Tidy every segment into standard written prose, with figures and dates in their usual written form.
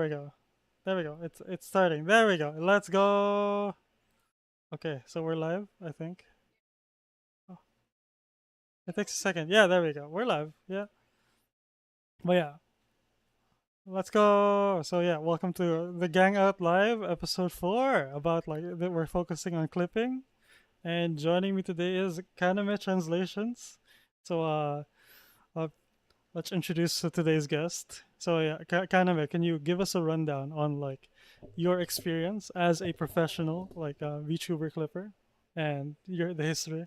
we go. There we go. It's starting. There we go. Let's go. Okay, so we're live, I think. Oh, it takes a second. Yeah, there we go. We're live. Yeah. But yeah, let's go. So yeah, welcome to the Gang Out Live episode 4 about like that we're focusing on clipping. And joining me today is Kaname Translations. So uh let's introduce today's guest. So yeah, Kaname, can you give us a rundown on like your experience as a professional, like a VTuber clipper, and the history?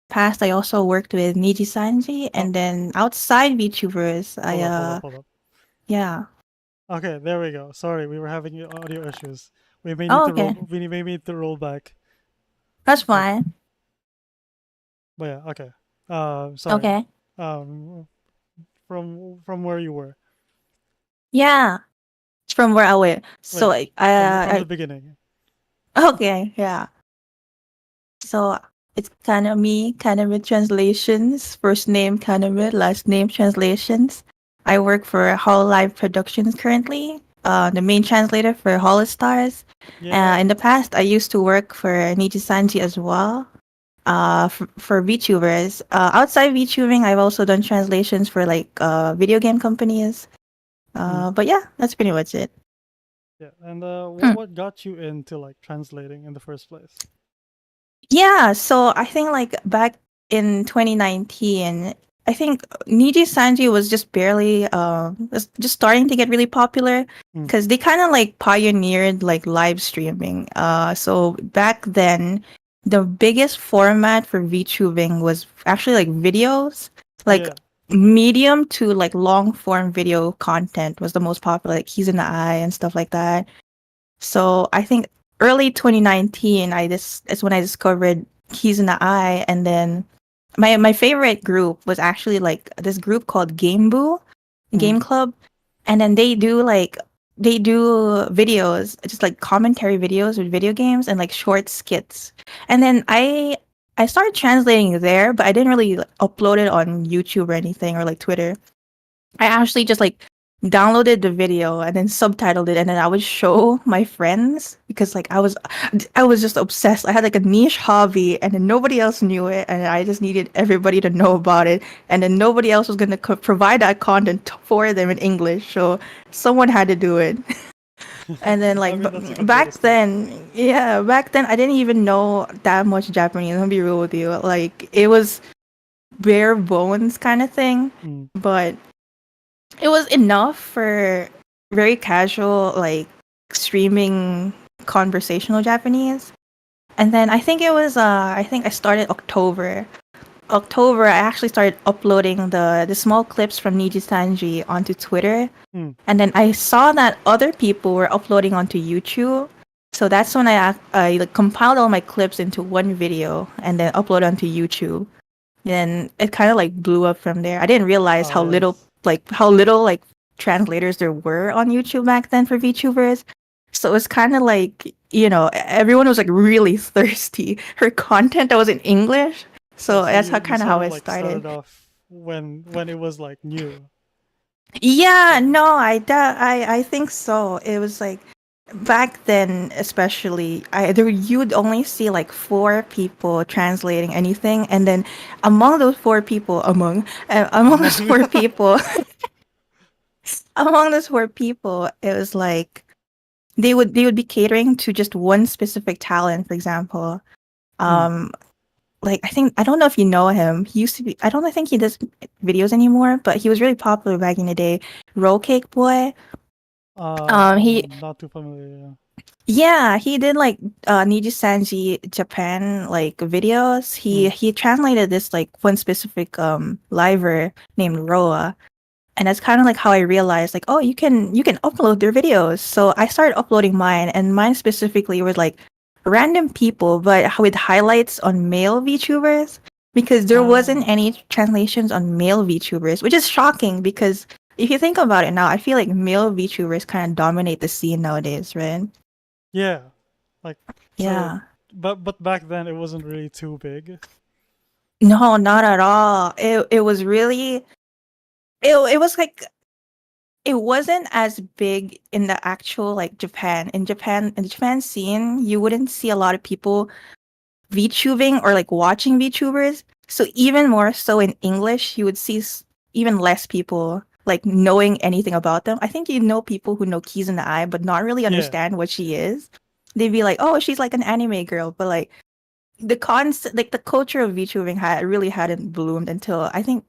Past, I also worked with Niji Sanji, Oh, and then outside VTubers, hold up. yeah. Okay, there we go. Sorry, we were having audio issues. We may need Oh, to roll. okay, We may need to roll back. that's But fine. but yeah, okay. Sorry. Okay, Um, from where you were. yeah. It's from where I went. So Wait, from the beginning. okay, yeah. So it's kind of me, kind of with translations. First name kind of with last name translations. I work for Hall Live Productions currently. The main translator for Hall Stars. Yeah. In the past, I used to work for Niji Sanji as well. For VTubers. Outside VTubing, I've also done translations for like video game companies. Mm, But yeah, that's pretty much it. yeah. And Hmm. what got you into like translating in the first place? Yeah, so I think like back in 2019, I think Niji Sanji was just barely was just starting to get really popular Mm, because they kind of like pioneered like live streaming. So back then, the biggest format for VTubing was actually like videos, like yeah. medium to like long form video content was the most popular, like He's in the Eye and stuff like that. So I think early 2019, I this is when I discovered Keys in the Eye, and then my favorite group was actually like this group called Game Boo, Mm, Game Club, and then they do videos, just like commentary videos with video games and like short skits. And then I started translating there, but I didn't really like, upload it on YouTube or anything or like Twitter. I actually just like downloaded the video and then subtitled it, and then I would show my friends because like I was just obsessed. I had like a niche hobby and then nobody else knew it, and I just needed everybody to know about it, and then nobody else was going to provide that content for them in English. So someone had to do it. And then I like mean, that's a good way to back start. then, yeah, back then I didn't even know that much Japanese. I'm gonna be real with you. Like it was bare bones kind of thing, Mm, but it was enough for very casual, like streaming conversational Japanese. And then I think I started October. October I actually started uploading the small clips from Niji Sanji onto Twitter. mm, And then I saw that other people were uploading onto YouTube. So that's when I like compiled all my clips into one video and then upload onto YouTube. Then it kind of like blew up from there. I didn't realize oh yes. how little like translators there were on YouTube back then for VTubers. So it was kind of like, everyone was like really thirsty for content that was in English. Yeah. So So that's you how sort of I like started. started off when it was like new. Yeah, So no, I think so. It was like back then, especially, you'd only see like four people translating anything, and then among those among four people, among those four people, it was like they would be catering to just one specific talent. For example, mm, um, like I don't know if you know him. He used to be. I don't think he does videos anymore, but he was really popular back in the day. Roll Cake Boy. He not too familiar. Yeah. Yeah, he did like Niji Sanji Japan like videos. He Mm, he translated this like one specific liver named Roa. And that's kind of like how I realized like, oh, you can upload their videos. So I started uploading mine, and mine specifically was like random people but with highlights on male VTubers because there wasn't ah. any translations on male VTubers, which is shocking because if you think about it now, I feel like male VTubers kind of dominate the scene nowadays, right? Yeah, like so, Yeah. but back then it wasn't really too big. No, not at all. It was really it was like it wasn't as big in the actual like Japan. In the Japan scene, you wouldn't see a lot of people VTubing or like watching VTubers. So even more so in English, you would see even less people like knowing anything about them. I think you know people who know Keys in the Eye, but not really Yeah, understand what she is. They'd be like, "Oh, she's like an anime girl," but like like the culture of VTubing had really hadn't bloomed until I think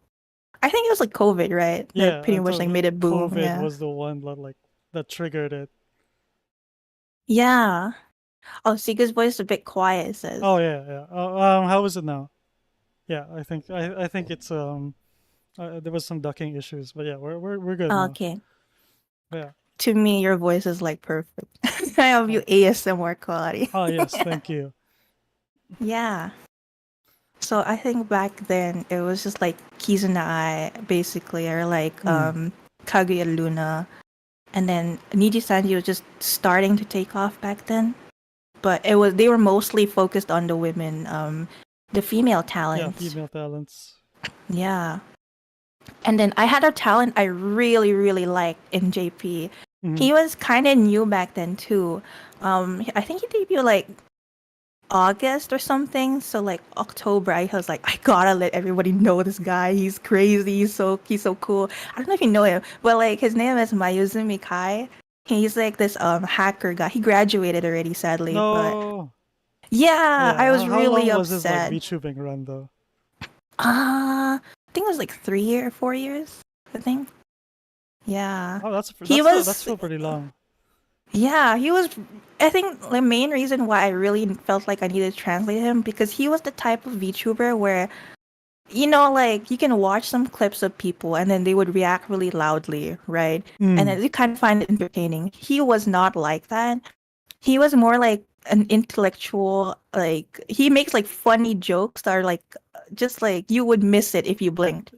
it was like COVID, right? That yeah. pretty much like Until made it boom. COVID Yeah. was the one that that triggered it. Yeah. Oh, Sika's voice is a bit quiet, it Oh says. yeah, yeah. How is it now? Yeah, I think it's there was some ducking issues, but yeah, we're good now. Okay. Yeah. To me, your voice is like perfect. I have you Oh, ASMR quality. oh yes, thank you. Yeah. So I think back then it was just like Keys in the Eye, basically, or like Mm, Kaguya Luna. And then Niji Sanji was just starting to take off back then. But they were mostly focused on the women, the female yeah, talents. female talents. Yeah. And then I had a talent I really, really liked in JP. Mm, He was kind of new back then too. I think he debuted like August or something. So like October, I was like, I gotta let everybody know this guy. He's crazy. He's so cool. I don't know if you know him, but like his name is Mayuzumi Kai. He's like this hacker guy. He graduated already, sadly, but no. yeah, Yeah. I was How really long was his like upset. VTubing run though? I think it was like 3 or 4 years. I think. Yeah. Oh, He that's was still pretty long. Yeah, he was. I think the main reason why I really felt like I needed to translate him because he was the type of VTuber where, like you can watch some clips of people and then they would react really loudly, right? And Mm. then you kind of find it entertaining. He was not like that. He was more like an intellectual, like he makes like funny jokes that are like just like you would miss it if you blinked.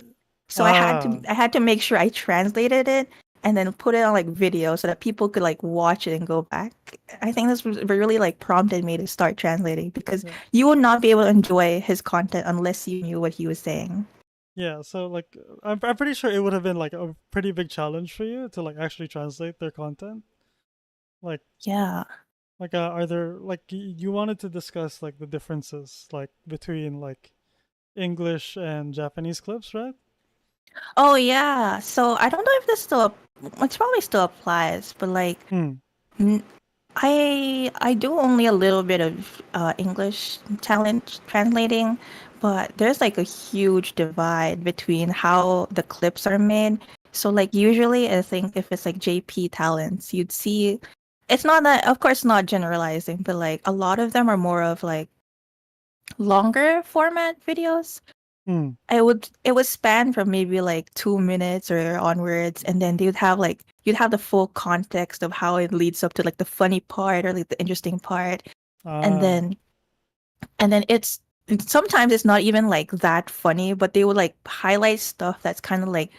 So I had to Ah, I had to make sure I translated it and then put it on like video so that people could like watch it and go back. I think this was really like prompted me to start translating because yeah. you would not be able to enjoy his content unless you knew what he was saying. Yeah, so like I'm pretty sure it would have been like a pretty big challenge for you to like actually translate their content. Like Yeah. are there like you wanted to discuss like the differences like between like English and Japanese clips, right? Oh yeah. So I don't know if this still it probably still applies, but like Hmm. n- I do only a little bit of English talent translating, but there's like a huge divide between how the clips are made. So like usually I think if it's like JP talents, you'd see it's not that of course not generalizing, but like a lot of them are more of like longer format videos. Hmm. It would span from maybe like 2 minutes or onwards, and then they would have like you'd have the full context of how it leads up to like the funny part or like the interesting part, and Ah, then and then sometimes it's not even like that funny, but they would like highlight stuff that's kind of like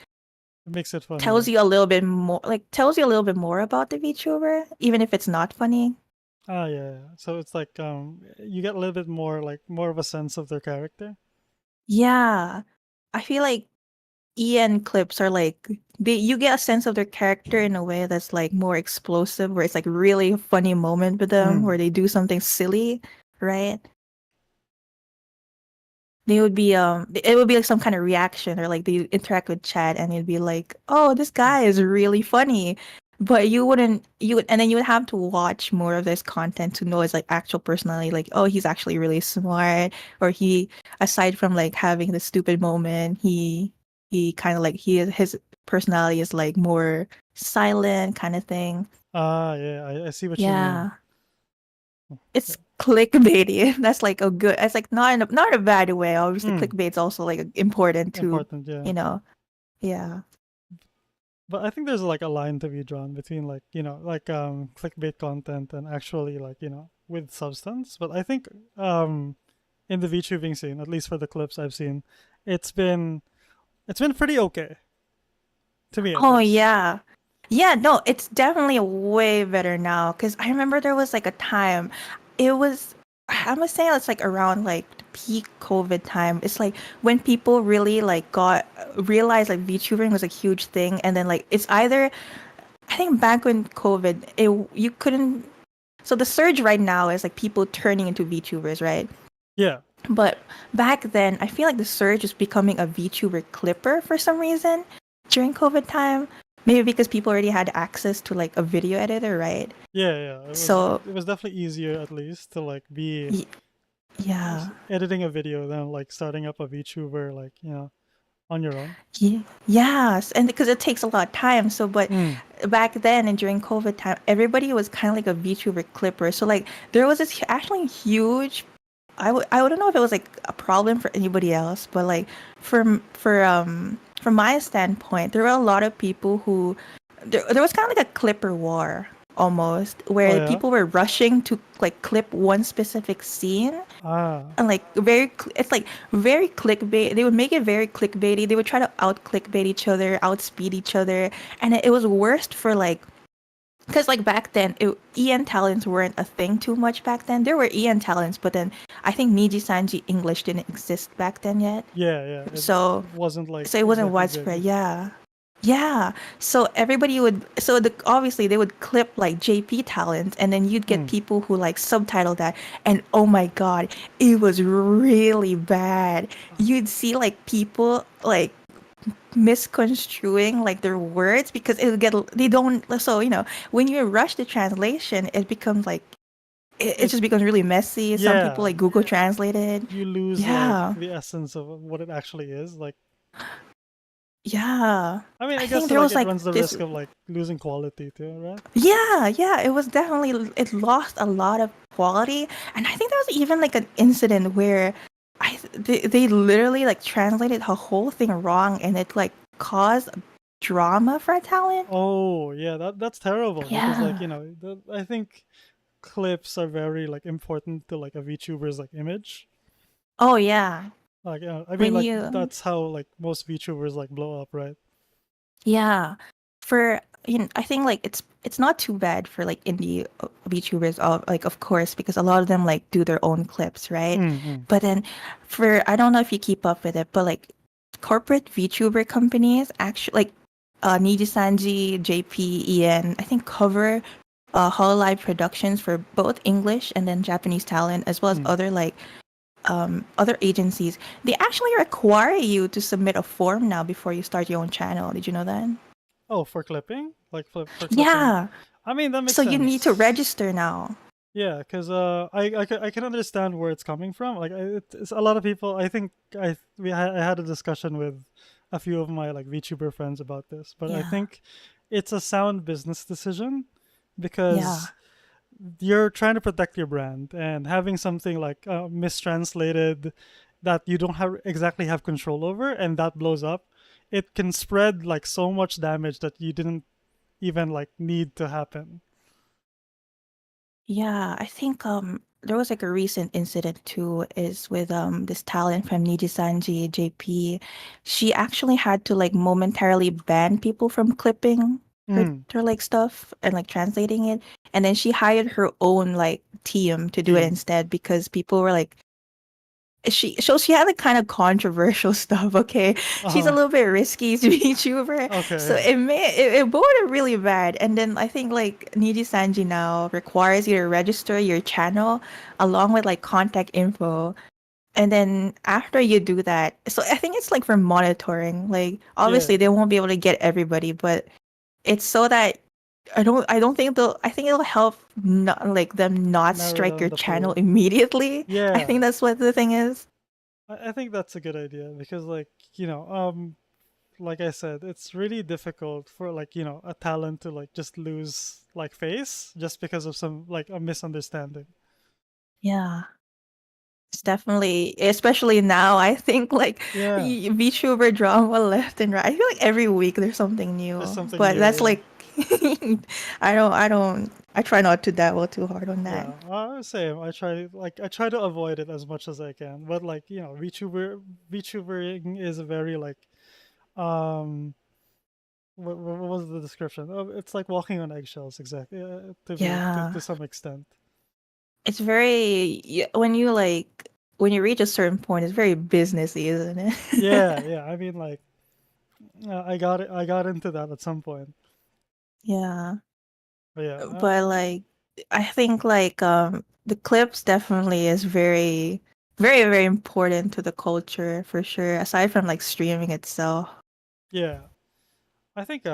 it makes it tells funnier. you a little bit more tells you a little bit more about the VTuber, even if it's not funny. Ah, yeah, yeah. So it's like you get a little bit more like more of a sense of their character. Yeah, I feel like EN clips are like you get a sense of their character in a way that's like more explosive, where it's like really a funny moment with them, Hmm. where they do something silly, right? They would be it would be like some kind of reaction or like they interact with chat and it'd be like, oh, this guy is really funny. But you would and then you would have to watch more of this content to know his like actual personality, like, oh, he's actually really smart, or he aside from like having the stupid moment, he kind of like his personality is like more silent kind of thing. Ah, yeah, I see what you mean. Yeah. It's clickbaity. That's like a good. It's like not in a bad way. Obviously, Hmm. clickbait's also like important too. Important, yeah. You know. Yeah. But I think there's like a line to be drawn between like, like clickbait content and actually like, with substance. But I think in the VTubing scene, at least for the clips I've seen, it's been it's been pretty okay. to me at Oh least. yeah. Yeah, no, it's definitely way better now because I remember there was like a time it was I must say it's like around like the peak COVID time. It's like when people really like got realized like VTubing was a huge thing and then like it's either I think back when COVID it you couldn't so the surge right now is like people turning into VTubers, right? Yeah, But back then, I feel like the surge was becoming a VTuber clipper for some reason during COVID time. Maybe because people already had access to like a video editor, right? yeah, yeah. So, It was definitely easier at least to like be y- yeah. editing a video than like starting up a VTuber like on your own. Yes, and because it takes a lot of time. So, but Mm. back then and during COVID time, everybody was kind of like a VTuber clipper. So, like, there was this actually huge. I wouldn't know if it was like a problem for anybody else, but like from my standpoint, there were a lot of people who there was kind of like a clipper war almost, Oh where yeah. people were rushing to like clip one specific scene Ah, and like it's like very clickbait. They would make it very clickbaity. They would try to out clickbait each other, outspeed each other, and it was worst for like because like back then EN talents weren't a thing too much back then. There were EN talents, but then I think Niji Sanji English didn't exist back then yet. yeah, yeah. So It wasn't like so it wasn't exactly big. widespread. Yeah. Yeah. So everybody would so the obviously they would clip like JP talent and then you'd get Mm. people who like subtitle that and oh my God, it was really bad. You'd see like people like misconstruing like their words because it would get they don't so when you rush the translation it becomes like it It just becomes really messy. Some people yeah. like Google translated. You lose like Yeah. the essence of what it actually is. Like, Yeah. I mean, I I guess think there like was it like runs the this. risk of like losing quality too, right? Yeah, it was definitely it lost a lot of quality, and I think there was even like an incident where they literally like translated the whole thing wrong, and it like caused drama for a talent. Oh, yeah, that's terrible because like, Yeah. I think clips are very like important to like a VTuber's like image. Oh yeah. Like, I mean, When like you that's how like most VTubers like blow up, right? Yeah. For I think like it's not too bad for like indie VTubers like of course because a lot of them like do their own clips, right? Mm-hmm. But then for I don't know if you keep up with it, but like corporate VTuber companies actually like Nijisanji, JP, Ian, I think cover Hololive Productions for both English and then Japanese talent as well as Mm. other like other agencies. They actually require you to submit a form now before you start your own channel. Did you know that? Oh, for clipping? Like for clipping. Yeah. I mean, that makes So you need to sense. register now. Yeah, because I can understand where it's coming from. Like it's a lot of people. I think I had a discussion with a few of my like VTuber friends about this, but I Yeah. think it's a sound business decision Yeah. because you're trying to protect your brand and having something like mistranslated that you don't have exactly have control over and that blows up, it can spread like so much damage that you didn't even like need to happen. Yeah. I think there was like a recent incident too is with this talent from Nijisanji JP. She actually had to like momentarily ban people from clipping Mm, her like stuff and like translating it. And then she hired her own like team to do it team. instead because people were like she had like kind of controversial stuff. Okay, she's a Uh-huh. little bit risky to be YouTuber, so Okay. it bordered really bad. And then I think like Niji Sanji now requires you to register your channel along with like contact info. And then after you do that, so I think it's like for monitoring. Like Yeah. obviously they won't be able to get everybody, but it's so that I don't think they'll I think it'll help not like them not Narrow strike down your the channel pool. immediately. I Yeah. think that's what the thing is. I think that's a good idea because like, like I said, it's really difficult for like, a talent to like just lose like face just because of some like a misunderstanding. Yeah, it's definitely, especially now, I think like Yeah. VTuber drama left and right. I feel like every week there's something There's new, something but new, that's yeah. like, I try not to dabble too hard on that. Yeah, same. I try to avoid it as much as I can. But like, VTubering is a very like um what was the description? Oh, it's like walking on eggshells, exactly. To Yeah. some extent. It's very when you like when you reach a certain point, it's very businessy, isn't Yeah, it? yeah. I mean, like, I got it. I got into that at some point. Yeah. But yeah, But like I think like the clips definitely is very important to the culture for sure, aside from like streaming itself. yeah. I think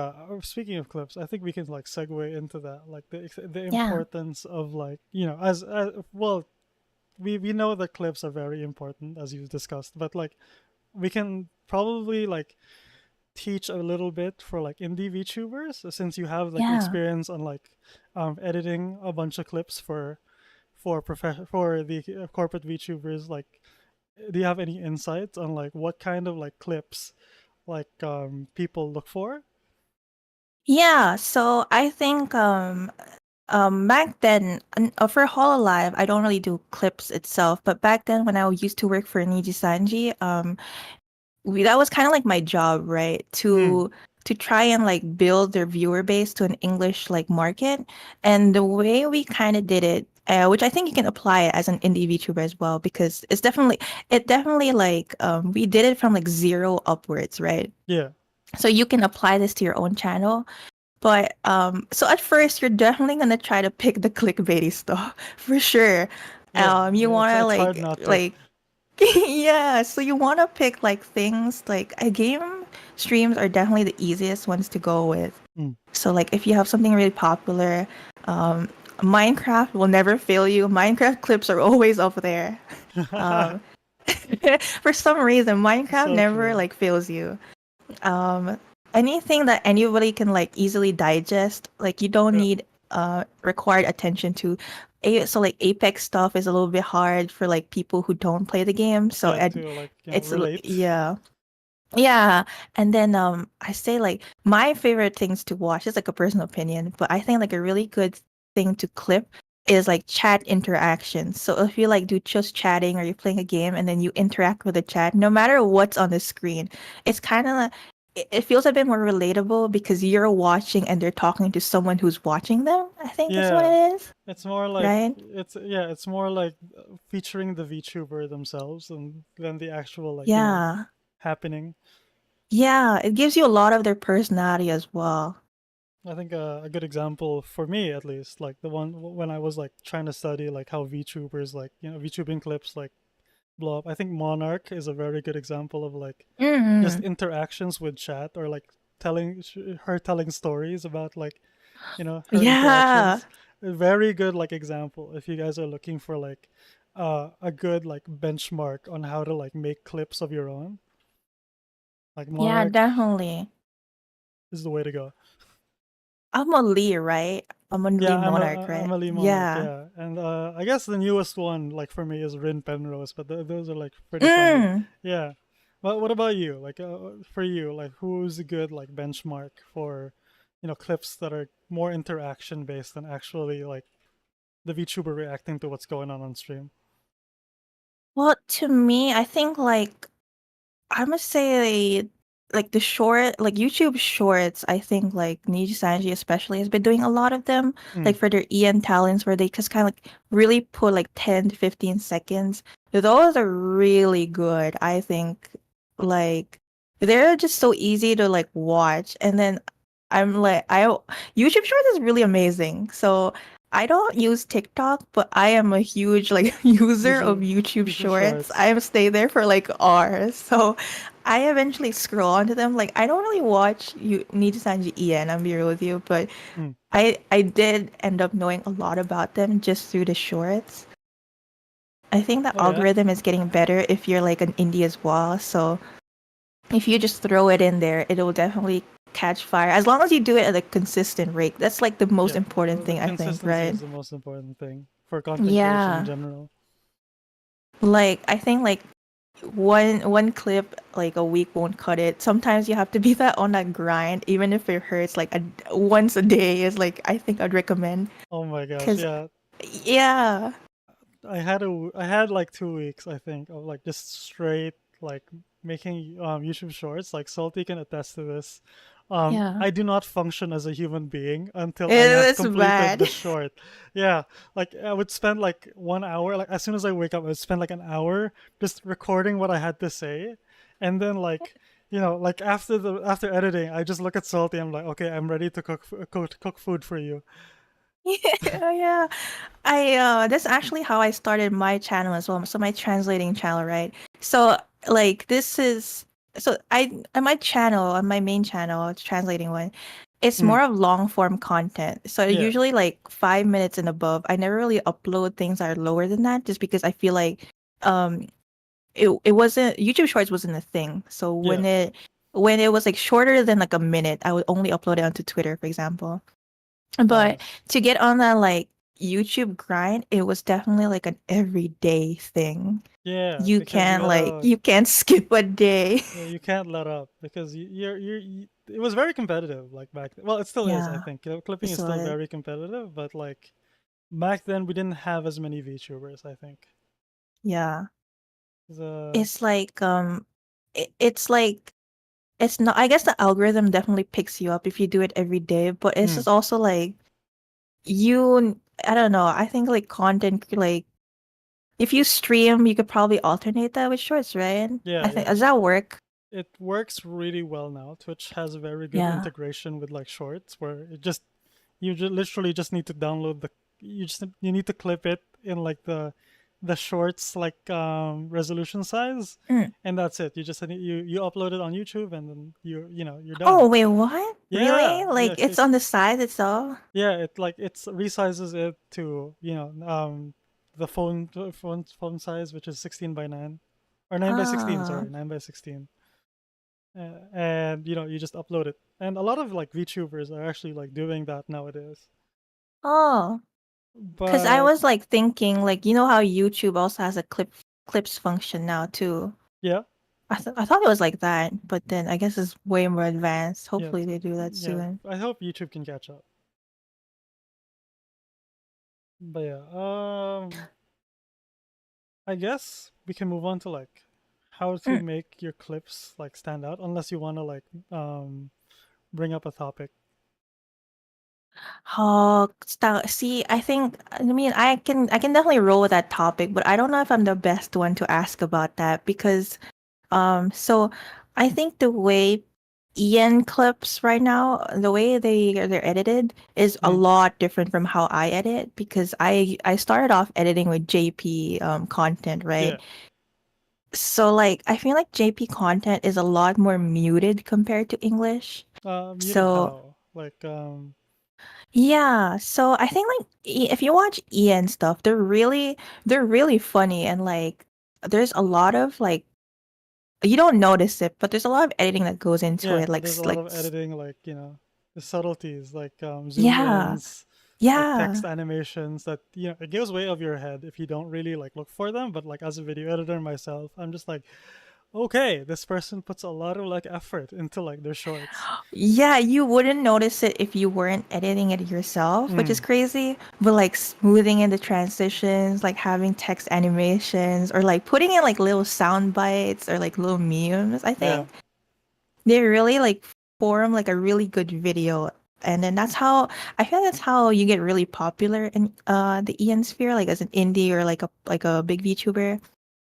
speaking of clips, I think we can like segue into that, like the Yeah. importance of like as well. We know that clips are very important as you discussed, but like we can probably like teach a little bit for like indie VTubers since you have like Yeah. experience on like editing a bunch of clips for the corporate VTubers. Like, do you have any insights on like what kind of like clips like people look for? Yeah, so I think back then for Hololive, I don't really do clips itself, but back then when I used to work for Niji Sanji, that was kind of like my job, right? Mm, To try and like build their viewer base to an English like market. And the way we kind of did it, which I think you can apply it as an indie VTuber as well, because it definitely like we did it from like zero upwards, right? yeah, So you can apply this to your own channel. But so at first you're definitely gonna try to pick the clickbaity stuff for sure. yeah. You wanna It's hard not to. like yeah, so you wanna pick like things like a game streams are definitely the easiest ones to go with. Mm. So like if you have something really popular, Minecraft will never fail you. Minecraft clips are always up there. Um, for some reason, Minecraft So never true. like fails you. Um, anything that anybody can like easily digest, like you don't Yeah, need required attention to. So like Apex stuff is a little bit hard for like people who don't play the game. So yeah. and To like it's relate. yeah. Yeah, and then I say like my favorite things to watch is like a personal opinion, but I think like a really good thing to clip is like chat interaction. So if you like do just chatting or you're playing a game and then you interact with the chat, no matter what's on the screen, it's kind of it feels a bit more relatable because you're watching and they're talking to someone who's watching them. I think is what Yeah, it is, it's more like right? it's more like featuring the VTuber themselves and than the actual like Yeah. happening. Yeah, it gives you a lot of their personality as well. I think a good example for me at least, like the one when I was like trying to study like how VTubers like VTubing clips like blow up. I think Monarch is a very good example of like just Mm, interactions with chat or like her telling stories about like her yeah. interactions. A very good like example if you guys are looking for like a good like benchmark on how to like make clips of your own. Like Yeah, Monarch definitely. is the way to go. I'm a Lee, right? I'm a Lee Yeah, Monarch, I'm right? a Lee Monarch, Yeah. yeah, and I guess the newest one like for me is Rin Penrose, but those are like pretty funny. Mm. Yeah, but what about you? Like for you, like who's a good like benchmark for clips that are more interaction based than actually like the VTuber reacting to what's going on stream? Well, to me, I think like I must say like the short like YouTube shorts, I think like Niji Sanji especially has been doing a lot of them, Mm, like for their EN talents where they just kind of like really put like 10 to 15 seconds. Those are really good, I think. Like they're just so easy to like watch. And then I'm like YouTube shorts is really amazing. So I don't use TikTok, but I am a huge like user of usually, YouTube usually Shorts. shorts. I stay there for like hours. So I eventually scroll onto them. Like I don't really watch you Niji Sanji Ian, I'm be real with you, but Mm. I did end up knowing a lot about them just through the shorts. I think the Oh yeah, algorithm is getting better if you're like an indie as well. So if you just throw it in there, it will definitely catch fire. As long as you do it at a consistent rate. That's like the most yeah. important The thing, I think, consistency right? is the most important thing for content creation in Yeah. general. Like I think like one clip like a week won't cut it. Sometimes you have to be that on that grind, even if it hurts. Like once a day is like I think I'd recommend. Oh my gosh, Cause yeah. yeah, I had like 2 weeks I think of like just straight like making YouTube shorts. Like Salty can attest to this, Yeah. I do not function as a human being until I have It's completed bad. the short. Yeah, like I would spend like 1 hour, like as soon as I wake up, I would spend like an hour just recording what I had to say, and then like like after editing, I just look at Salty. I'm like, okay, I'm ready to cook food for you. Yeah, yeah. I That's actually how I started my channel as well. So my translating channel, right? So like this is so I on my channel, on my main channel, it's translating one. It's Mm, more of long form content. So yeah, usually like 5 minutes and above. I never really upload things that are lower than that just because I feel like um it wasn't YouTube Shorts wasn't a thing. So yeah. when it was like shorter than like a minute, I would only upload it onto Twitter, for example. Uh, But to get on that like YouTube grind, it was definitely like an everyday thing. yeah, because you gotta. You can't skip a day. Yeah, you can't let up because it was very competitive like back then. Well, it still is, I Yeah, think. Clipping it's is still what very competitive, but like back then we didn't have as many VTubers, I think. yeah. The It's like it's like it's not I guess the algorithm definitely picks you up if you do it every day, but it's mm, just also like you I don't know. I think like content like if you stream, you could probably alternate that with shorts, right? yeah, I think yeah. does that work? It works really well now. Twitch has a very good Yeah. integration with like shorts where literally just need to download you need to clip it in like the shorts like resolution size, Mm. and that's it. You upload it on YouTube, and then you're done. Oh, wait, what? Yeah, Really? yeah, Like it's on the side itself? yeah. It's resizes it to the phone size, which is 16 by 9 or 9 by 16. Ah. Sorry, 9 by 16. And you just upload it. And a lot of like VTubers are actually like doing that nowadays. Oh. Because I But was like thinking, like, you know how YouTube also has a clips function now too. yeah, I thought it was like that, but then I guess it's way more advanced. yeah, Hopefully they do that yeah. soon. I hope YouTube can catch up. But yeah, I guess we can move on to like how to Mm. make your clips like stand out, unless you want to like bring up a topic. Oh, see, I mean, I can definitely roll with that topic, but I don't know if I'm the best one to ask about that because so I think the way Ian clips right now, the way they're edited is a Mm, lot different from how I edit because I started off editing with JP content, yeah. right? So like I feel like JP content is a lot more muted compared to English. Muted So how? Like yeah, so I think like if you watch Ian stuff, they're really funny and like there's a lot of like you don't notice it, but there's a lot of editing that goes into yeah, it. Like there's a lot of editing, like the subtleties, like zoom yeah, ins, like yeah. text animations that it goes way over your head if you don't really like look for them. But like as a video editor myself, I'm just like, okay, this person puts a lot of like effort into like their shorts. Yeah, you wouldn't notice it if you weren't editing it yourself, which is Mm, crazy. But like smoothing in the transitions, like having text animations, or like putting in like little sound bites or like little memes, I yeah. think they really like form like a really good video. And then I feel that's how you get really popular in the Ian sphere, like as an indie or like a big VTuber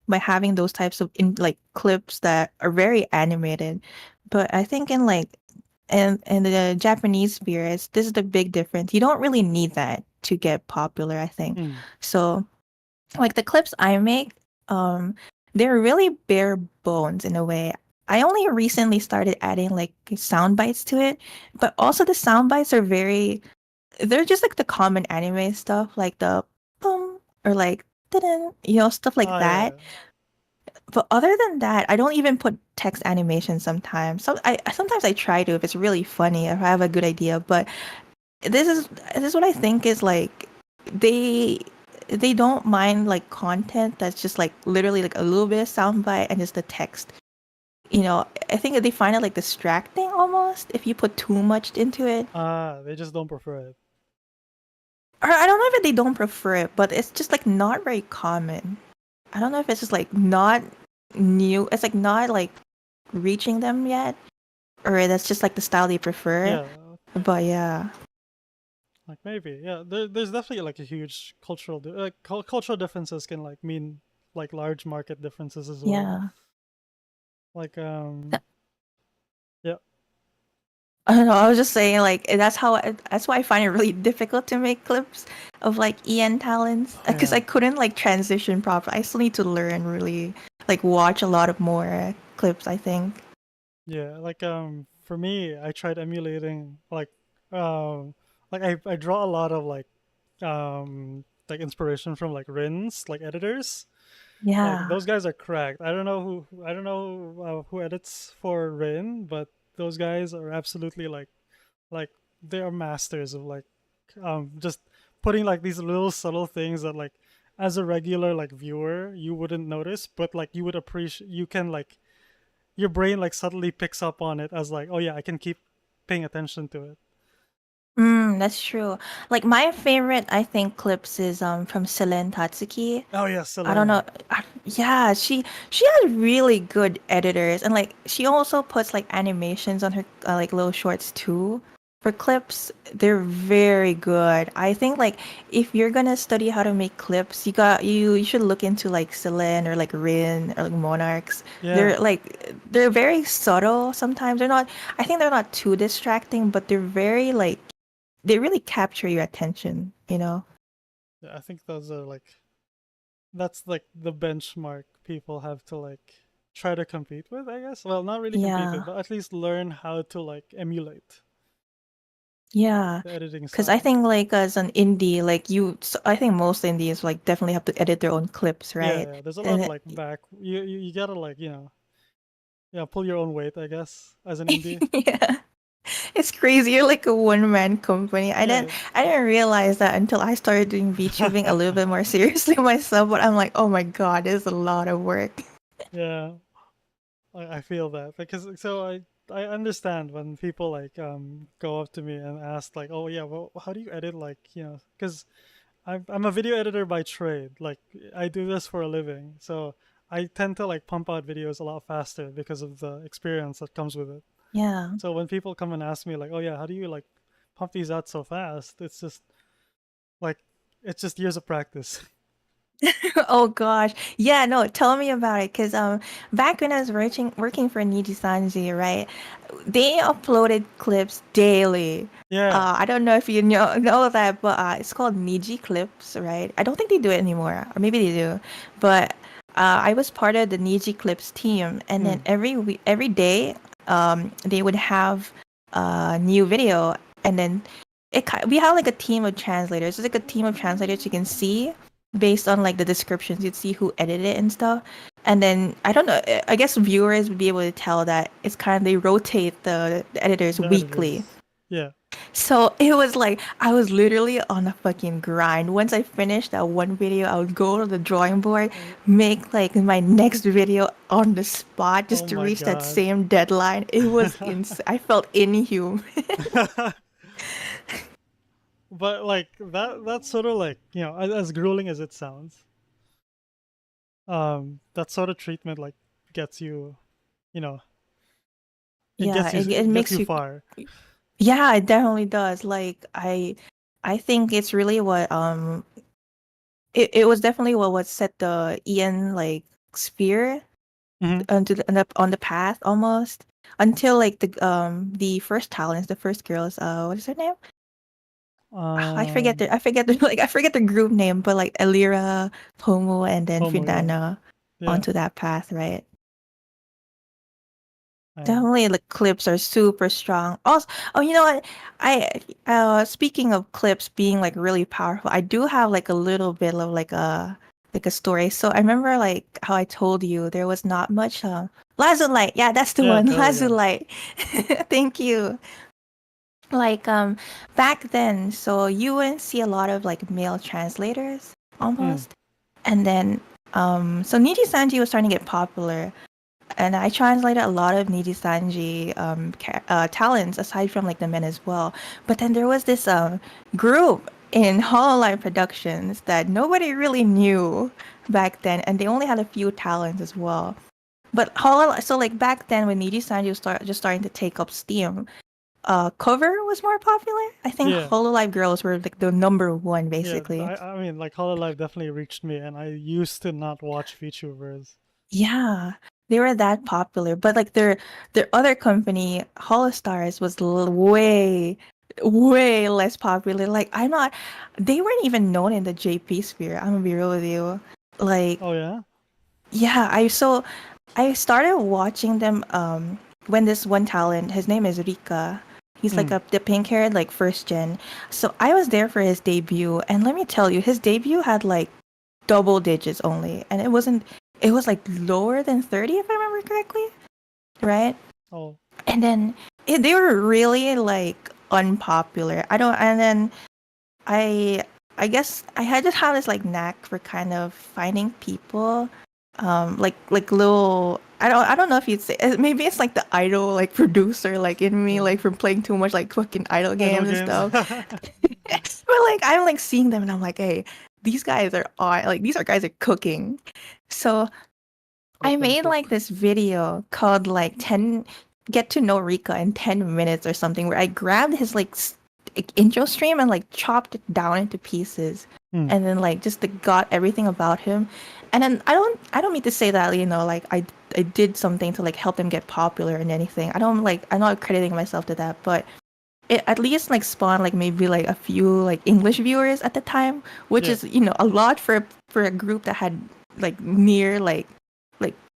by having those types of like clips that are very animated. But I think in like in the Japanese spheres, this is the big difference. You don't really need that to get popular, I think. Mm, So like the clips I make, they're really bare bones in a way. I only recently started adding like sound bites to it, but also the sound bites are they're just like the common anime stuff, like the boom or like didn't, stuff like ah, that. yeah. But other than that, I don't even put text animation sometimes. Sometimes I try to if it's really funny, if I have a good idea. But this is what I think is like they they don't mind like content that's just like literally like a little bit of soundbite and just the text. I think that they find it like distracting almost if you put too much into it. They just don't prefer it. Or I don't know if they don't prefer it, but it's just like not very common. I don't know if it's just like not new. It's like not like reaching them yet, or that's just like the style they prefer. Yeah, But yeah, like maybe. Yeah, there's definitely like a huge cultural differences can like mean like large market differences as well. yeah. Like yeah. I don't know. I was just saying, like that's why I find it really difficult to make clips of like EN talents Oh because yeah. I couldn't like transition properly. I still need to learn really, like watch a lot of more clips. I think. Yeah, like for me, I tried emulating um I draw a lot of like inspiration from like Rins, like editors. Like Yeah. those guys are cracked. I don't know who edits for Rin, but those guys are absolutely like they are masters of like just putting like these little subtle things that like as a regular like viewer you wouldn't notice, but like you would appreciate you can like your brain like subtly picks up on it as like, oh yeah, I can keep paying attention to it. That's true. Like my favorite, I think, clips is from Selene Tatsuki. Oh yeah, I don't Selene. know. Yeah, she has really good editors, and like she also puts like animations on her like little shorts too for clips. They're very good. I think like if you're gonna study how to make clips, you should look into like Selene or like Rin or like Monarchs. Yeah. They're very subtle sometimes. They're not. I think they're not too distracting, but they're very like they really capture your attention. You know? Yeah, I think those are like that's like the benchmark people have to like try to compete with, I guess. Well, not really compete with, Yeah. but at least learn how to like emulate Yeah, the editing because I style. think like as an indie, I think most indies like definitely have to edit their own clips, Yeah, right? yeah. There's a lot And of like back you gotta like, yeah, pull your own weight, I guess, as an indie. yeah, it's crazy. You're like a one-man company. Yeah. I didn't realize that until I started doing VTubing a little bit more seriously myself. But I'm like, oh my God, it's a lot of work. Yeah. I feel that because so I understand when people like go up to me and ask like, oh yeah, well how do you edit, like, because I'm a video editor by trade, like I do this for a living, so I tend to like pump out videos a lot faster because of the experience that comes with it. Yeah. So when people come and ask me like, oh yeah, how do you like pump these out so fast, it's just like it's just years of practice. Oh gosh. Yeah, no, tell me about it. Cause back when I was working for Niji Sanji, right? They uploaded clips daily. Yeah. I don't know if you know that, but it's called Niji Clips, right? I don't think they do it anymore, or maybe they do. But I was part of the Niji Clips team, and then Mm. every day, they would have a new video, and then we have like a team of translators. It's like a team of translators you can see based on like the descriptions. You'd see who edited it and stuff. And then I don't know. I guess viewers would be able to tell that it's kind of they rotate the editors The weekly. editors. Yeah. So it was like I was literally on a fucking grind. Once I finished that one video, I would go to the drawing board, Oh, make like my next video on the spot oh just to my reach that god. same deadline. It was I felt inhuman. But like that's sort of like, as grueling as it sounds, that sort of treatment like gets you, you know it Yeah, gets you it it gets makes you you. far. Yeah, it definitely does. Like I think it's really it was definitely what set the Ian like sphere Hmm. on the path almost until like the first talents, the first girls, what is her name? um I forget the group name, but like Elira, Tomo, and then Homo, yeah. Finana Yeah. onto that path, right? And Definitely the clips are super strong. Also, oh, you know what? I speaking of clips being like really powerful, I do have like a little bit of like a story. So I remember like how I told you there was not much Lazulite. Yeah, that's the yeah, one. there we go. Lazulite. Thank you. Like back then, so you wouldn't see a lot of like male translators Mm. almost. And then so Niji Sanji was starting to get popular, and I translated a lot of Niji Sanji talents aside from like the men as well. But then there was this group in Hololive Productions that nobody really knew back then, and they only had a few talents as well. But Hololive, so like back then when Niji Sanji was just starting to take up steam, cover was more popular. I think Yeah, Hololive girls were like the number one yeah. basically. I mean, like Hololive definitely reached me, and I used to not watch VTubers. Yeah, they were that popular. But like their other company, Holostars, was way less popular. Like I'm not, they weren't even known in the JP sphere. I'm gonna be real with you. Like Oh yeah. yeah, I started watching them when this one talent, his name is Rika. He's like Mm. the pink haired like first gen. So I was there for his debut and let me tell you, his debut had like double digits only and it was like lower than 30 if I remember correctly, right? Oh. And then they were really like unpopular. I don't and then I I guess I had just have this like knack for kind of finding people, like little. I don't know if you'd say maybe it's like the idol like producer like in me Yeah. like from playing too much like fucking idol Idle games and games. stuff. But like I'm like seeing them and I'm like, hey, these guys are on like these are guys are cooking. So I Let them made cook. like this video called like 10 get to know Rika in 10 minutes or something where I grabbed his like, intro stream and like chopped it down into pieces Mm. and then like just like, got everything about him. And then I don't mean to say that, you know, like I did something to like help him get popular and anything. I don't like I'm not crediting myself to that, but it at least like spawned like maybe like a few like English viewers at the time, which Yeah. is, you know, a lot for a group that had like near like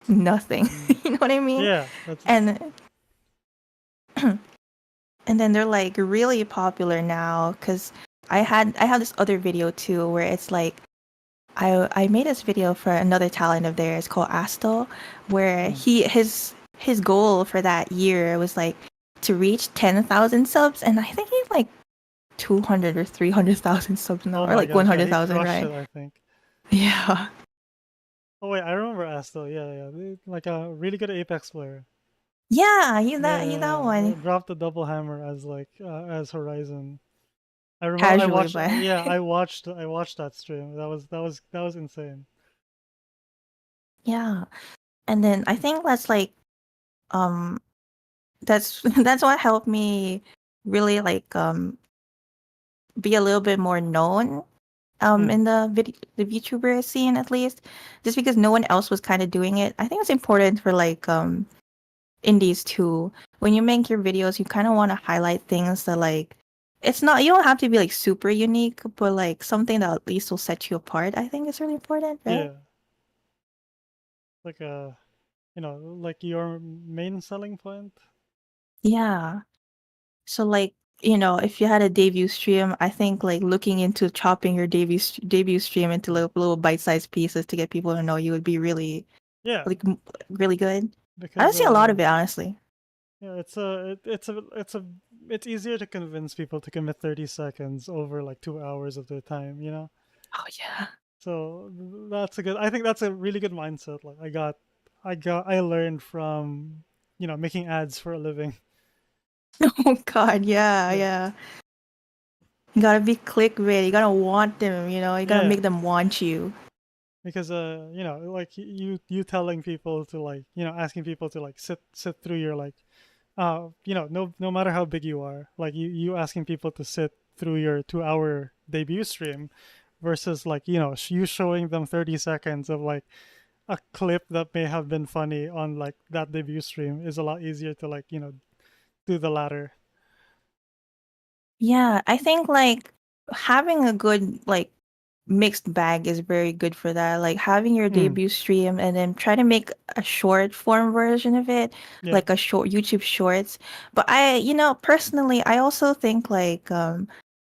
nothing. You know what I mean? Yeah. That's. And and then they're like really popular now because I have this other video too where it's like I made this video for another talent of theirs called Astel, where Mm. his goal for that year was like to reach 10,000 subs, and I think he's like 200 or 300,000 subs now, Oh or my like gosh. Yeah. He 100,000, crushed right? it, I think. Yeah. Oh wait, I remember Astel. Yeah, yeah. Like a really good Apex player. Yeah, Yeah, he's yeah, that yeah. one. Dropped the double hammer as like as Horizon. I remember I Casually, watched. but Yeah, I watched that stream. That was insane. yeah. And then I think that's like um that's what helped me really like be a little bit more known Mm. in the VTuber scene at least, just because no one else was kind of doing it. I think it's important for like indies too. When you make your videos, you kind of want to highlight things that like it's not you don't have to be like super unique, but like something that at least will set you apart. I think is really important, right? Yeah, like like your main selling point. Yeah. So like, you know, if you had a debut stream, I think like looking into chopping your debut stream into little bite-sized pieces to get people to know you would be really Yeah, like really good. I don't because see a lot of it honestly. yeah, it's easier to convince people to commit 30 seconds over like 2 hours of their time, you know? Oh yeah. So that's a good, I think that's a really good mindset. Like I learned from, making ads for a living. Oh God, yeah, Yeah. yeah. You gotta be clickbait. You gotta want them, you know. You gotta Yeah. make them want you. Because like you telling people to like, asking people to like sit through your like no matter how big you are, like you asking people to sit through your 2 hour debut stream versus like, you showing them 30 seconds of like a clip that may have been funny on like that debut stream is a lot easier to like, do the latter. Yeah, I think like having a good like mixed bag is very good for that. Like having your Mm, debut stream and then try to make a short form version of it, yeah. like a short YouTube shorts. But you know, personally, I also think like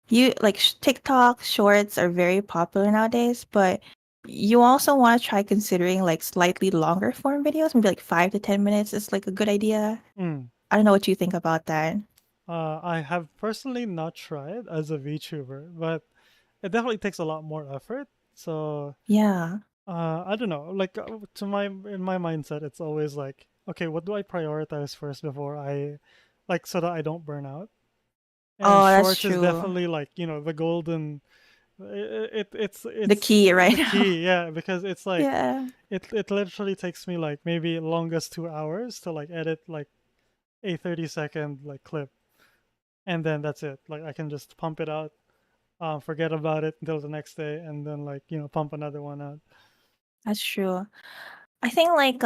you like TikTok shorts are very popular nowadays, but you also want to try considering like slightly longer form videos, maybe like 5 to 10 minutes is like a good idea. Mm. I don't know what you think about that. I have personally not tried as a VTuber, but it definitely takes a lot more effort. So Yeah. I don't know. Like in my mindset, it's always like, okay, what do I prioritize first before I, like, so that I don't burn out. And Oh, that's shorts is true. definitely like, the golden, The it's key right the now. key, yeah, because it's like Yeah, it literally takes me like maybe longest 2 hours to like edit like a 30-second like clip, and then that's it. Like I can just pump it out, forget about it until the next day, and then like pump another one out. that's true. I think like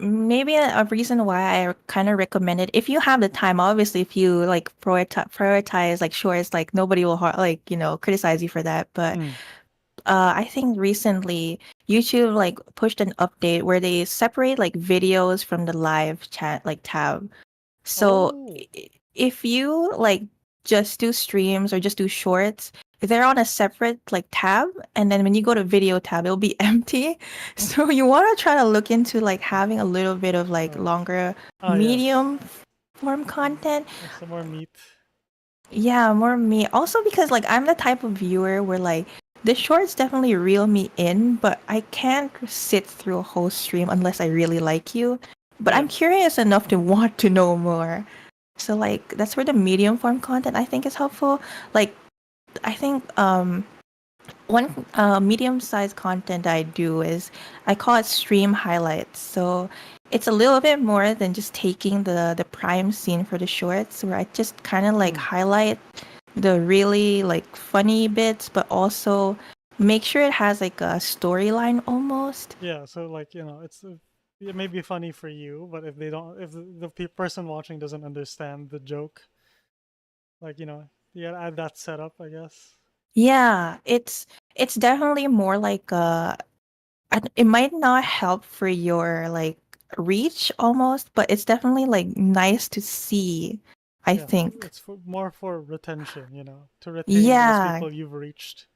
maybe a reason why I kind of recommend it if you have the time. Obviously, if you like prioritize like shorts, like nobody will like criticize you for that. But Mm. I think recently YouTube like pushed an update where they separate like videos from the live chat like tab. So Oh, if you like just do streams or just do shorts, they're on a separate like tab, and then when you go to video tab, it'll be empty. So you want to try to look into like having a little bit of like right. longer Ah, yes. medium form content. Some more meat. Yeah, more me. Also because like I'm the type of viewer where like the shorts definitely reel me in, but I can't sit through a whole stream unless I really like you. But Yeah. I'm curious enough to want to know more. So like that's where the medium form content I think is helpful. Like I think one medium-sized content I do is I call it stream highlights. So it's a little bit more than just taking the prime scene for the shorts, where I just kind of like Mm. highlight the really like funny bits, but also make sure it has like a storyline almost. Yeah. So like it may be funny for you, but if they don't, if the person watching doesn't understand the joke, like you gotta add that setup, I guess. Yeah, it's definitely more like it might not help for your like reach almost, but it's definitely like nice to see, I Yeah, think. it's more for retention, to retain those Yeah, people you've reached.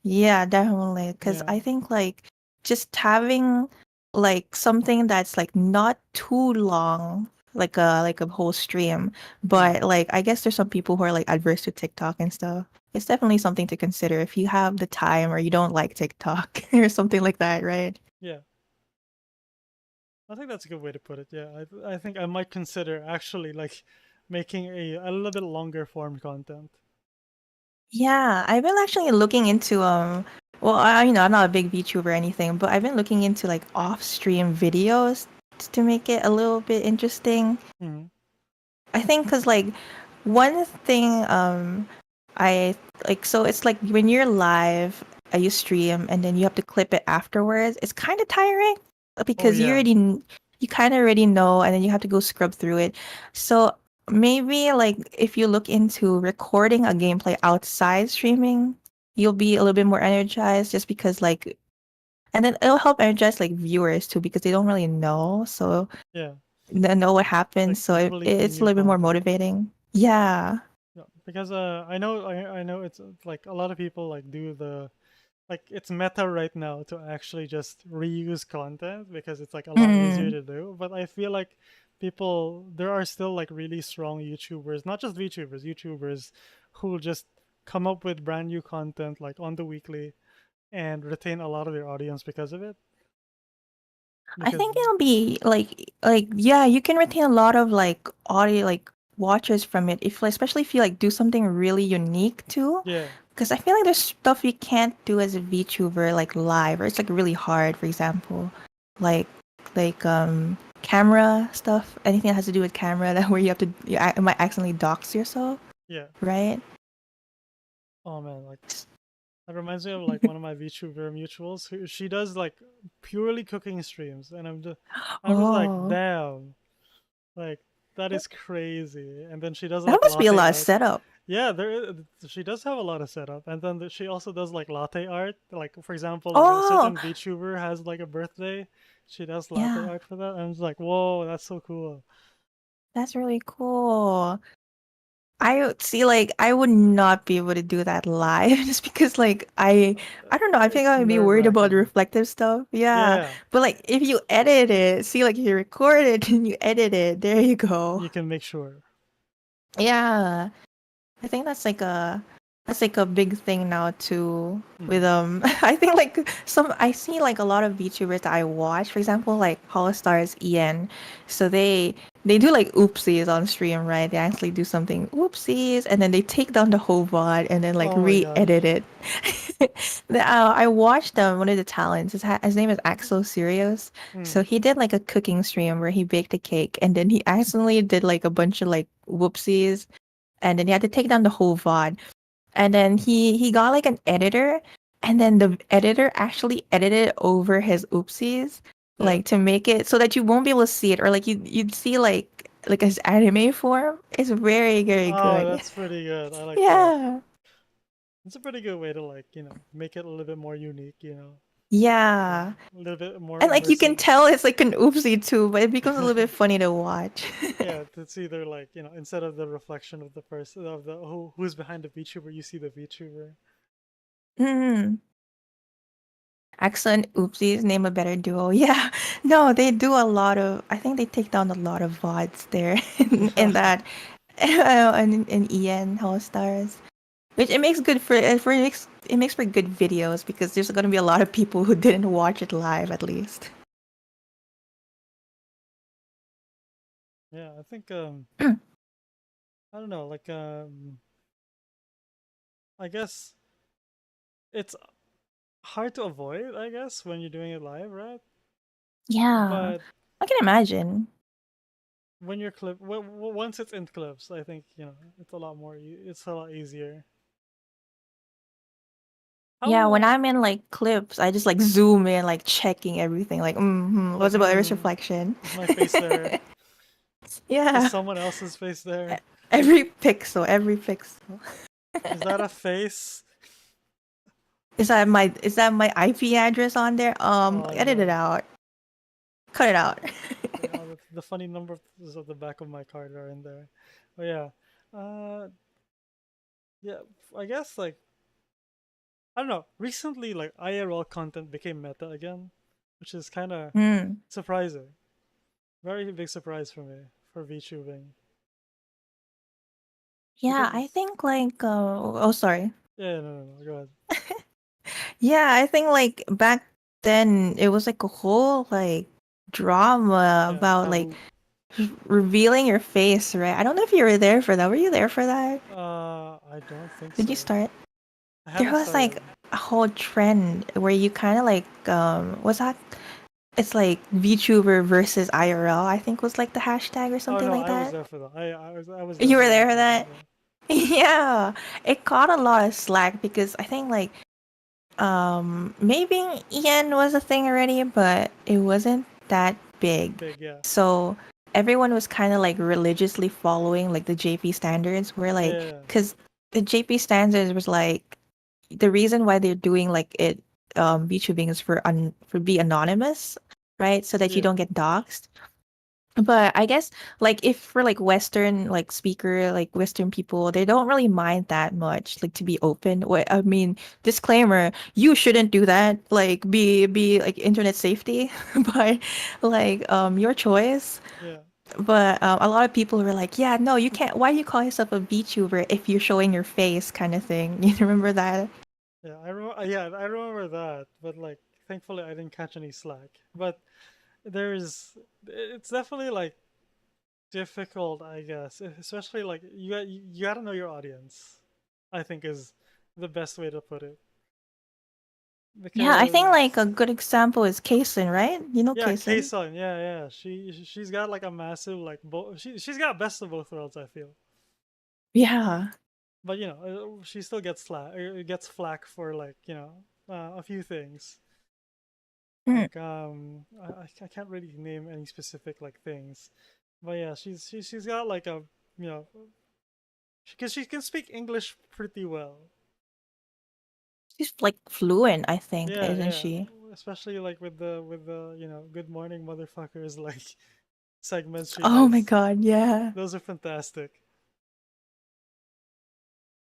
yeah, definitely. Because Yeah. I think like just having like something that's like not too long, like a whole stream, Mm. but like I guess there's some people who are like adverse to TikTok and stuff. It's definitely something to consider if you have the time or you don't like TikTok or something like that, right? Yeah. I think that's a good way to put it. Yeah. I think I might consider actually like making a little bit longer form content. Yeah, I've been actually looking into well, I'm not a big VTuber or anything, but I've been looking into like off-stream videos to make it a little bit interesting. Mm. I think because like one thing I like so it's like when you're live, you stream and then you have to clip it afterwards. It's kind of tiring Oh because yeah. you kind of already know and then you have to go scrub through it. So maybe like if you look into recording a gameplay outside streaming, you'll be a little bit more energized just because like and then it'll help energize like viewers too because they don't really know. So Yeah. they know what Like happens, so completely it's a new little bit more content. motivating. Yeah. Yeah. Because I know it's like a lot of people like do the like it's meta right now to actually just reuse content because it's like a lot easier Mm. to do. But I feel like people there are still like really strong YouTubers, not just VTubers, YouTubers who will just come up with brand new content like on the weekly and retain a lot of their audience because of it. I Because think it'll be like yeah, you can retain a lot of like audio like watchers from it if especially if you like do something really unique too. yeah, Because I feel like there's stuff you can't do as a VTuber like live or it's like really hard, for example. Like camera stuff, anything that has to do with camera that where you have to it might accidentally dox yourself, yeah. right? Oh man, like that reminds me of like one of my VTuber mutuals who she does like purely cooking streams, and I'm just like, Oh, damn, like that is crazy. And then she does that like must be a latte lot of art. setup. Yeah, she does have a lot of setup, and then she also does like latte art. Like for example, like a Oh, certain VTuber has like a birthday, she does latte yeah, art for that. I'm just like, whoa, that's so cool. that's really cool. I would see like I would not be able to do that live just because like I don't know, I think It's I would be nerve worried about the wracking. reflective stuff. Yeah. Yeah, But like if you edit it, see like if you record it and you edit it, there you go. you can make sure. Yeah. I think that's like a big thing now too with Hmm. I think like some I see like a lot of VTubers that I watch, for example, like Holostars EN. So they do like oopsies on stream, right? They actually do something oopsies, and then they take down the whole VOD and then like Oh my re-edit gosh. it. I watched one of the talents. His name is Axel Sirius. Hmm. So he did like a cooking stream where he baked a cake, and then he accidentally did like a bunch of like whoopsies, and then he had to take down the whole VOD. And then he got like an editor, and then the editor actually edited over his oopsies, Yeah. like to make it so that you won't be able to see it, or like you'd see like his anime form. It's very, very Oh, good. that's pretty good. I like that. Yeah. It's a pretty good way to like, make it a little bit more unique, Yeah. a little bit more And like you can immersive. tell it's like an oopsie too, but it becomes a little bit funny to watch. Yeah, it's either like, instead of the reflection of the person of the who's behind the VTuber, you see the VTuber. Mm. Excellent oopsies, name a better duo. Yeah. No, they do a lot of I think they take down a lot of VODs there in that in EN All Stars. Which it makes good for it makes for good videos because there's gonna be a lot of people who didn't watch it live at least. Yeah, I think I don't know, like I guess it's hard to avoid, I guess, when you're doing it live, right? Yeah. But I can imagine. when you're once it's in clips, I think, it's a lot more it's a lot easier. Yeah, when How I'm in like clips, I just like zoom in, like checking everything, like, like what's about iris reflection? is my face there? Is Yeah. someone else's face there? Every pixel. Is that a face? Is that my IP address on there? Oh Edit it no. out. Cut it out. Yeah, the funny numbers of the back of my card are in there. But yeah. Yeah, I guess like I don't know. Recently like IRL content became meta again, which is kind of Hmm. surprising. Very big surprise for me for VTubing Yeah, because I think like oh sorry. yeah, no, go ahead. Yeah, I think like back then it was like a whole like drama Yeah, about like taboo. revealing your face, right? I don't know if you were there for that. Were you there for that? I don't think Did you so. start? I There haven't was like started. a whole trend where you kind of like what's that? It's like VTuber versus IRL, I think was like the hashtag or Oh something no, like I was that. there for that. I was You were definitely there there for for that. that? Yeah. It caught a lot of slack because I think like maybe Ian was a thing already, but it wasn't that big. Big, yeah. So everyone was kind of like religiously following like the JP standards where Yeah, like yeah, yeah. cuz the JP standards was like the reason why they're doing like it VTubing is for be anonymous, right? So that you Yeah, don't get doxxed. But I guess like if for like Western like speaker like Western people, they don't really mind that much like to be open. What I mean, disclaimer, you shouldn't do that. Like be like internet safety, but like your choice. yeah, But a lot of people were like, yeah, no, you can't. Why do you call yourself a VTuber if you're showing your face, kind of thing? You remember that? yeah. I remember that, but like, thankfully, I didn't catch any slack. But it's definitely like difficult, I guess, especially like you gotta know your audience. I think is the best way to put it Yeah, I think like a because good example is Kason, right? You know yeah, Kason? K-Sun, yeah. She's got like a massive like she's got best of both worlds, I feel. Yeah. But she still gets flack for like a few things. Mm. Like I can't really name any specific like things, but yeah, she's got like a you know because she can speak English pretty well. She's like fluent, I think, Yeah, isn't yeah. she? Especially like with the good morning motherfuckers like segments she Oh my does. god, yeah. Those are fantastic.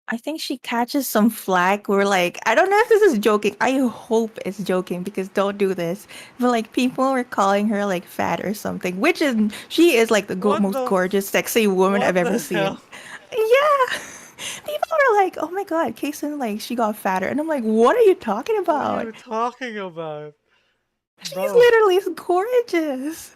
I think she catches some flack. We're like, I don't know if this is joking. I hope it's joking because don't do this. But like people were calling her like fat or something, which is she is like the What most the gorgeous, sexy woman I've what ever the seen. hell? Yeah. People were like, "Oh my god, Kason, like she got fatter," and I'm like, "What are you talking What are about? you talking about? She's Bro, literally gorgeous."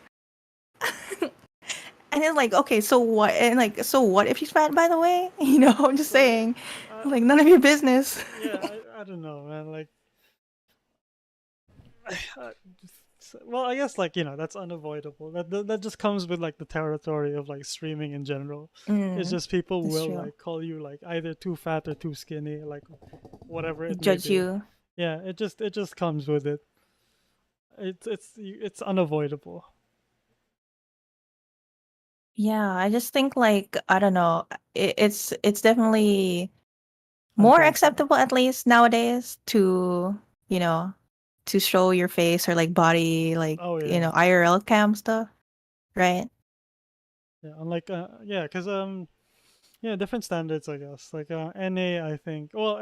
And it's like, okay, so what? And like, so what if she's fat, by the way? I'm just Like, saying, uh, like, none of your business. yeah, I don't know, man. Like, uh, well, I guess like that's unavoidable. That just comes with like the territory of like streaming in general. It's Mm, just people that's will true. like call you like either too fat or too skinny, like whatever it may Judge be. you. Yeah, it just comes with it. It's unavoidable. Yeah, I just think like I don't know. It's definitely more Uncomfortable. acceptable at least nowadays to you know to show your face or like body like Oh yeah, IRL cam stuff, right? yeah. Unlike yeah, because yeah, different standards, I guess. Like NA, I think. Well,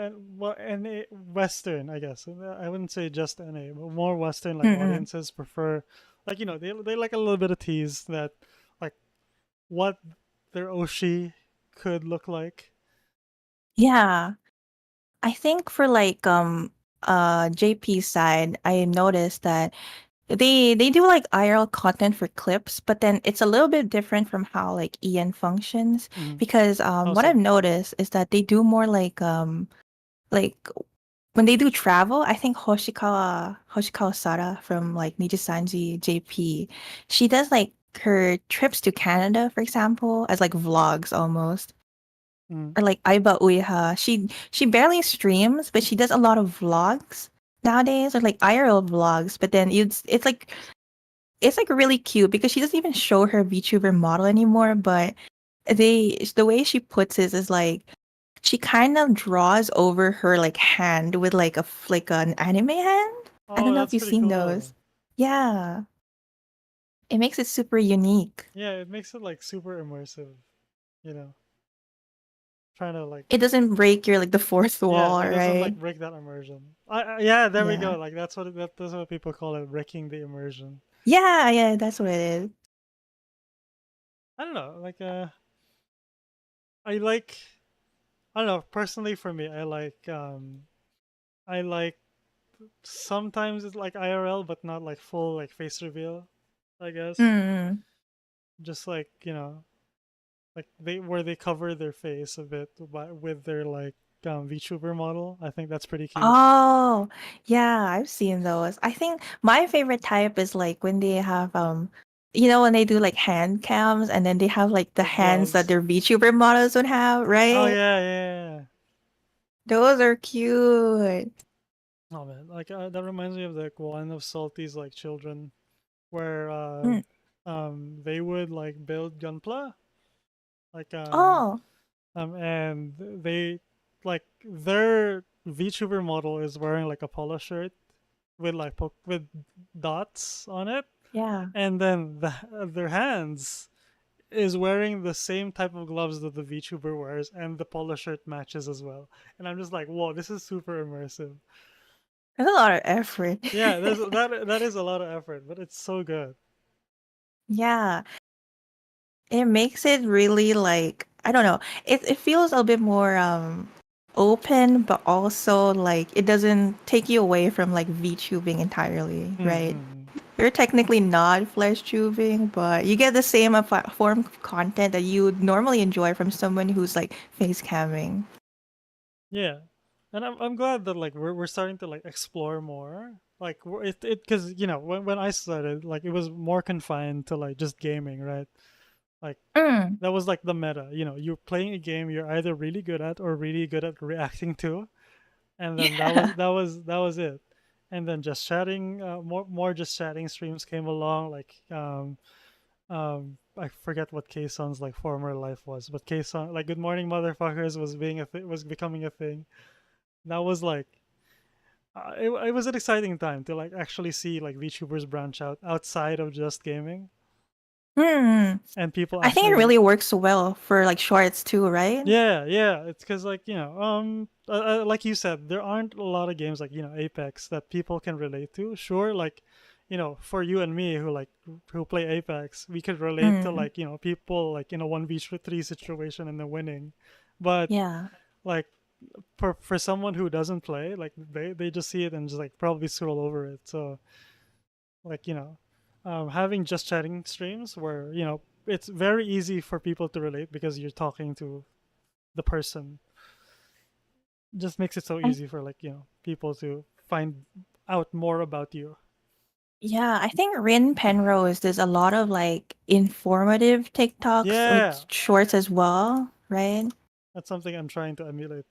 NA Western, I guess. I wouldn't say just NA, but more Western like Mm-mm. audiences prefer, like they like a little bit of tease that, like what their Oshi could look like. Yeah, I think for like JP side, I noticed that they do like IRL content for clips, but then it's a little bit different from how like EN functions Mm-hmm. because what I've Also, noticed is that they do more like when they do travel, I think Hoshikawa Sara from like Nijisanji JP, she does like her trips to Canada, for example, as like vlogs almost. mm-hmm. Or like Aiba Ueha. She barely streams, but she does a lot of vlogs nowadays, or like IRL vlogs. But then it's like really cute because she doesn't even show her VTuber model anymore, but the way she puts it is like she kind of draws over her like hand with like an anime hand. I Oh, don't know if that's you've pretty seen cool. those. Yeah, it makes it super unique. Yeah, it makes it like super immersive. You know, trying to like It doesn't break your like the fourth yeah, wall, it doesn't like right? break that immersion. Yeah, there we Yeah. go. Like that's what people call it, breaking the immersion. Yeah, yeah, that's what it is. I don't know. Like I like I don't know. Personally, for me, I like sometimes it's like IRL, but not like full like face reveal. I guess Mm. just like like they where they cover their face a bit with their like VTuber model. I think that's pretty cute. Oh, yeah, I've seen those. I think my favorite type is like when they have when they do like hand cams and then they have like the With hands that gloves. their VTuber models would have, Oh right? yeah, yeah, yeah. Those are cute. Oh man, like that reminds me of the one of Salty's like children, where Mm. they would like build Gunpla, like Oh, and they like their VTuber model is wearing like a polo shirt with like with dots on it, yeah. and then their hands is wearing the same type of gloves that the VTuber wears, and the polo shirt matches as well. And I'm just like, whoa, this is super immersive. That's a lot of effort. Yeah, that is a lot of effort, but it's so good. Yeah. It makes it really like I don't know. It feels a bit more open, but also like it doesn't take you away from like VTubing entirely, right? Mm-hmm. You're technically not flesh tubing, but you get the same form of content that you would normally enjoy from someone who's like face camming. Yeah, and I'm glad that like we're starting to like explore more. Like it because when I started, like it was more confined to like just gaming, right? Like Mm, that was like the meta. You're playing a game you're either really good at or really good at reacting to, and then yeah. that was it. And then just chatting, more just chatting streams came along. Like I forget what K-Sun's like former life was, but K-Sun like Good Morning Motherfuckers was was becoming a thing. That was like it was an exciting time to like actually see like VTubers branch out outside of just gaming, Mm. and people I think it actually really works well for like shorts too, right? yeah, it's because like like you said, there aren't a lot of games like Apex that people can relate to. Sure, like for you and me who play Apex, we could relate to Mm. like people like in a 1v3 situation and then winning, but Yeah. like for someone who doesn't play, like they just see it and just like probably scroll over it. So like having just chatting streams where it's very easy for people to relate because you're talking to the person. Just makes it so And easy for like people to find out more about you. yeah, I think Rin Penrose does a lot of like informative TikToks, like Yeah, shorts as well, right? that's something I'm trying to emulate.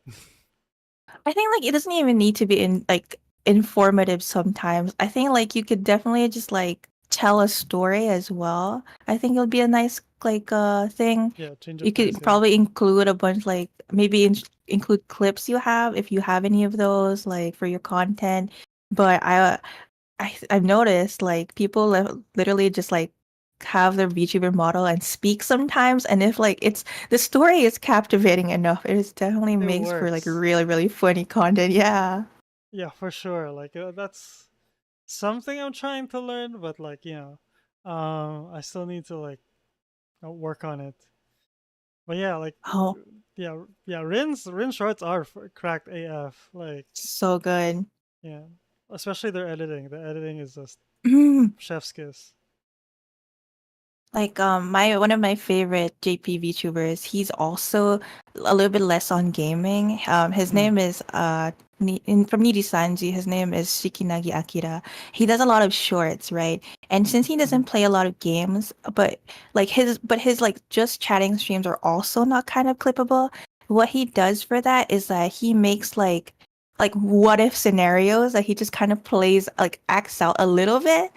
I think like it doesn't even need to be in like informative sometimes. I think like you could definitely just like tell a story as well. I think it'll be a nice like thing. Yeah, change You of pace. could Yeah, probably include a bunch like maybe include clips you have if you have any of those like for your content. But I've noticed like people literally just like have their VTuber model and speak sometimes, and if like it's the story is captivating enough, it is definitely it makes for like works. really funny content. Yeah. Yeah, for sure. Like that's something I'm trying to learn, but like I still need to like work on it. But yeah, like Oh, yeah, Rin shorts are cracked AF. Like so good. yeah, especially their editing. The editing is just chef's kiss. Like my one of my favorite JP VTubers, he's also a little bit less on gaming. His Mm, name is from Niri Sanji, his name is Shikinagi Akira. He does a lot of shorts, right? And since he mm-hmm. doesn't play a lot of games, but his like just chatting streams are also not kind of clippable. What he does for that is that he makes like what if scenarios that he just kind of plays like acts out a little bit,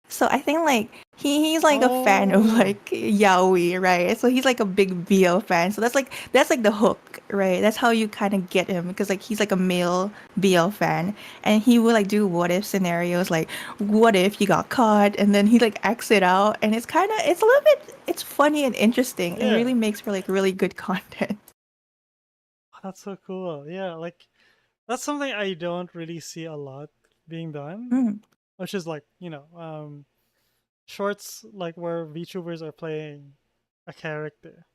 so I think like he's like a fan of Oh, like yaoi, right? So he's like a big BL fan. So that's like the hook, right? That's how you kind of get him because like he's like a male BL fan, and he will like do what if scenarios, like what if you got caught, and then he like acts it out, and it's a little bit it's funny and interesting, and yeah, really makes for like really good content. that's so cool. Yeah, like that's something I don't really see a lot being done, Mm. which is like shorts like where VTubers are playing a character.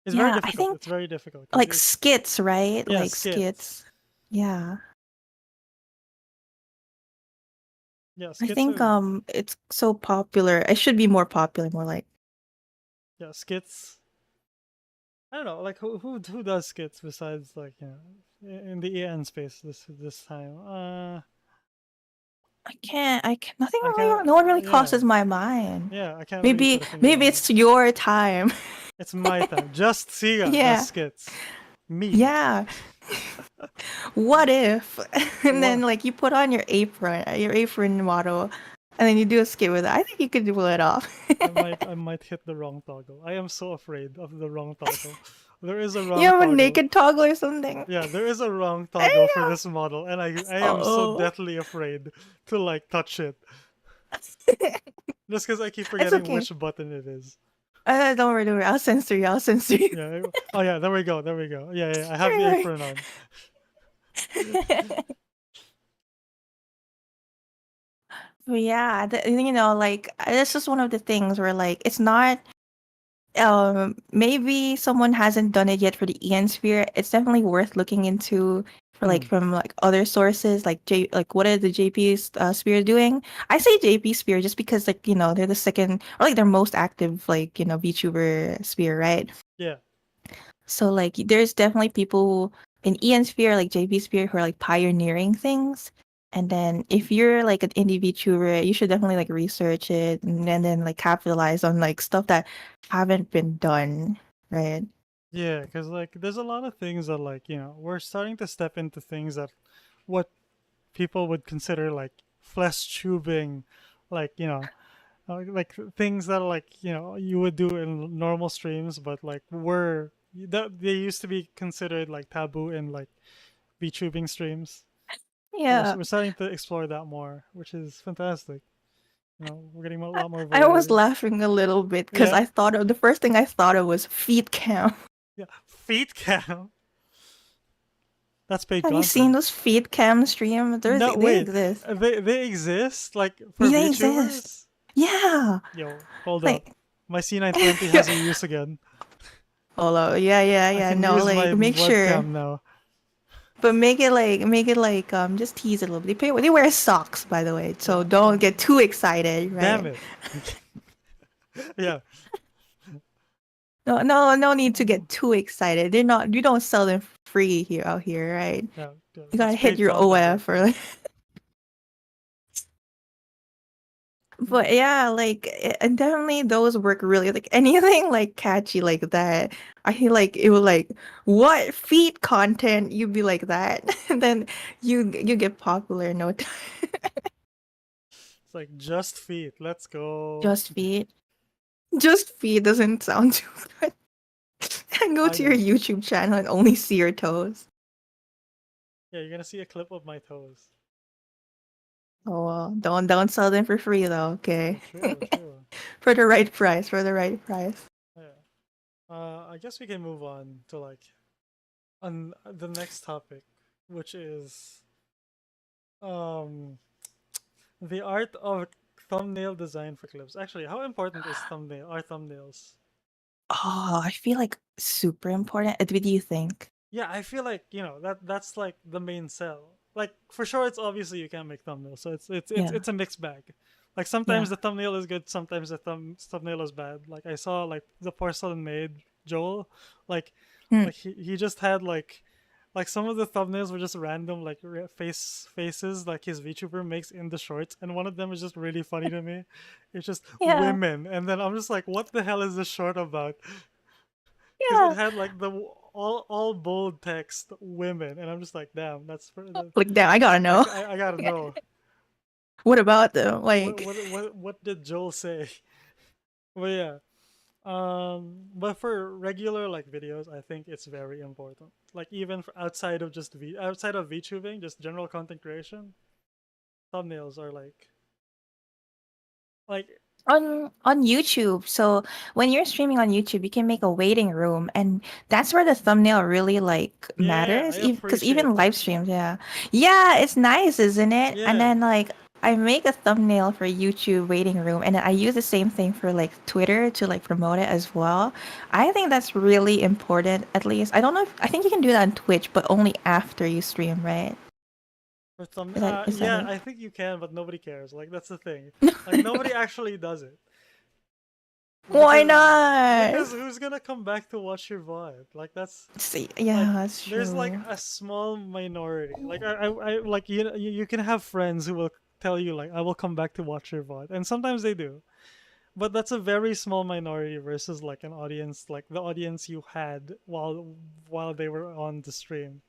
It's very Yeah, I difficult. think It's very difficult because like it's skits, right? yeah Like skits. skits. Yeah. Yeah, I skits think and it's so popular. It should be more popular, more like yeah skits. I don't know, like who does skits besides like in the EN space this time. I can't nothing I really can't. no one really Yeah, crosses my mind. yeah, I can't really Maybe put a finger maybe on it. it's your time. It's my time. Just Siga does Yeah. skits. Me. Yeah. What if? And then What? like you put on your apron model, and then you do a skit with it. I think you could pull it off. I might hit the wrong toggle. I am so afraid of the wrong toggle. There is a You wrong have a toggle. naked toggle or something. Yeah, there is a wrong There toggle you for go. this model, and I am so Oh. deathly afraid to like touch it. Just because I keep It's forgetting okay. which button it is. Don't worry, don't worry. I'll censor you. I'll censor you. Yeah. Oh yeah, there we go. There we go. Yeah, yeah. I have the Don't apron on. worry. But yeah, like it's just one of the things where like it's not maybe someone hasn't done it yet for the Ian sphere. It's definitely worth looking into for like Hmm. from like other sources like like what are the JP's sphere doing? I say JP sphere just because like they're the second or like their most active like VTuber sphere, right? Yeah. So like there's definitely people in Ian sphere like JP sphere who are like pioneering things. And then if you're like an indie VTuber, you should definitely like research it and then like capitalize on like stuff that haven't been done, right? Yeah, because like there's a lot of things that like we're starting to step into things that what people would consider like flesh tubing, like like things that like you would do in normal streams, but like were that they used to be considered like taboo in like VTubing streams. So we're Yeah. we're starting to explore that more, which is fantastic. We're getting a lot more I was variety. laughing a little bit because Yeah, I thought of the first thing I thought of was feet cam. yeah. Feet cam. That's paid Have you seen content. those feet cam streams? No, They wait. exist. They exist like for They exist. VTubers. Yeah. Yo, hold up. Like My C920 has a use again. hold on. Yeah, I yeah. can No, use my like make sure. webcam now. But make it like just tease it a little bit. They wear socks by the way, so Yeah. don't get too excited, Damn right? it. Yeah. No, no, no need to get too excited. They're not. You don't sell them free here out here, right? Yeah, yeah, You it's gotta hit paid your content right OF or there. like. But yeah, like and definitely those work really like anything like catchy like that. I feel like it would like what feet content you'd be like that, and then you get popular in no time. It's like just feet. Let's go. Just feet, just feet doesn't sound too good. And go I to your know. YouTube channel and only see your toes. Yeah, you're gonna see a clip of my toes. Oh well, don't sell them for free though. Oh, Okay, true, true. for the right price, for the right price. Yeah. I guess we can move on to like on the next topic, which is um the art of thumbnail design for clips. Actually, how important is thumbnails? Oh, I feel like super important. What do you think? Yeah, I feel like, that's like the main sell. Like for sure it's obviously you can't make thumbnails, so Yeah, it's a mixed bag. Like sometimes yeah. the thumbnail is good, sometimes the thumbnail is bad. Like I saw like the porcelain maid Joel, like Hmm. he just had like some of the thumbnails were just random like faces like his VTuber makes in the shorts, and one of them is just really funny to me. It's just Yeah, women, and then I'm just like, what the hell is this short about? Because it yeah. had like the all bold text women, and I'm just like, damn, that's for the Like that, I gotta know. I gotta know What about them? Like, what did Joel say? But yeah, but for regular like videos, I think it's very important. Like even for outside of VTubing, just general content creation, thumbnails are like on YouTube. So when you're streaming on YouTube, you can make a waiting room, and that's where the thumbnail really like yeah, I matters. Because appreciate even that. live streams, yeah, yeah, it's nice, isn't it? And Yeah, then like I make a thumbnail for YouTube waiting room, and I use the same thing for like Twitter to like promote it as well. I think that's really important. At least I don't know. I think you can do that on Twitch, but only after you stream, right? for thumb Is that yeah, it? I think you can, but nobody cares. Like that's the thing. Like nobody actually does it. Why because not? because who's gonna come back to watch your VOD? Like that's See, like yeah, that's there's like true. a small minority. Like I like you can have friends who will tell you like I will come back to watch your VOD, and sometimes they do. But that's a very small minority versus like an audience like the audience you had while they were on the stream.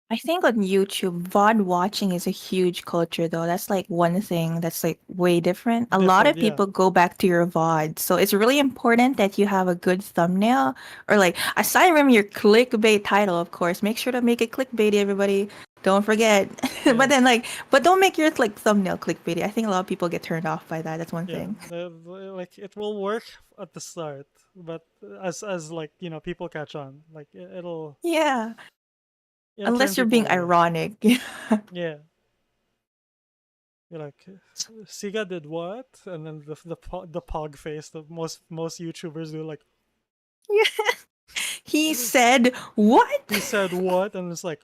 I think on YouTube, VOD watching is a huge culture though. That's like one thing that's like way different. A lot Different, of yeah. people go back to your VOD. So it's really important that you have a good thumbnail or like aside from your clickbait title, of course. Make sure to make it clickbaity, everybody. Don't forget. But then Yes. like but don't make your like thumbnail clickbaity. I think a lot of people get turned off by that. That's one Yeah. thing. Like it will work at the start, but as like, people catch on, like Yeah. it'll turn Unless you're people being away. ironic. Yeah. You're like, Siga did what? And then the pog face that most YouTubers do, like Yeah. He said, "What?" he said what, and it's like,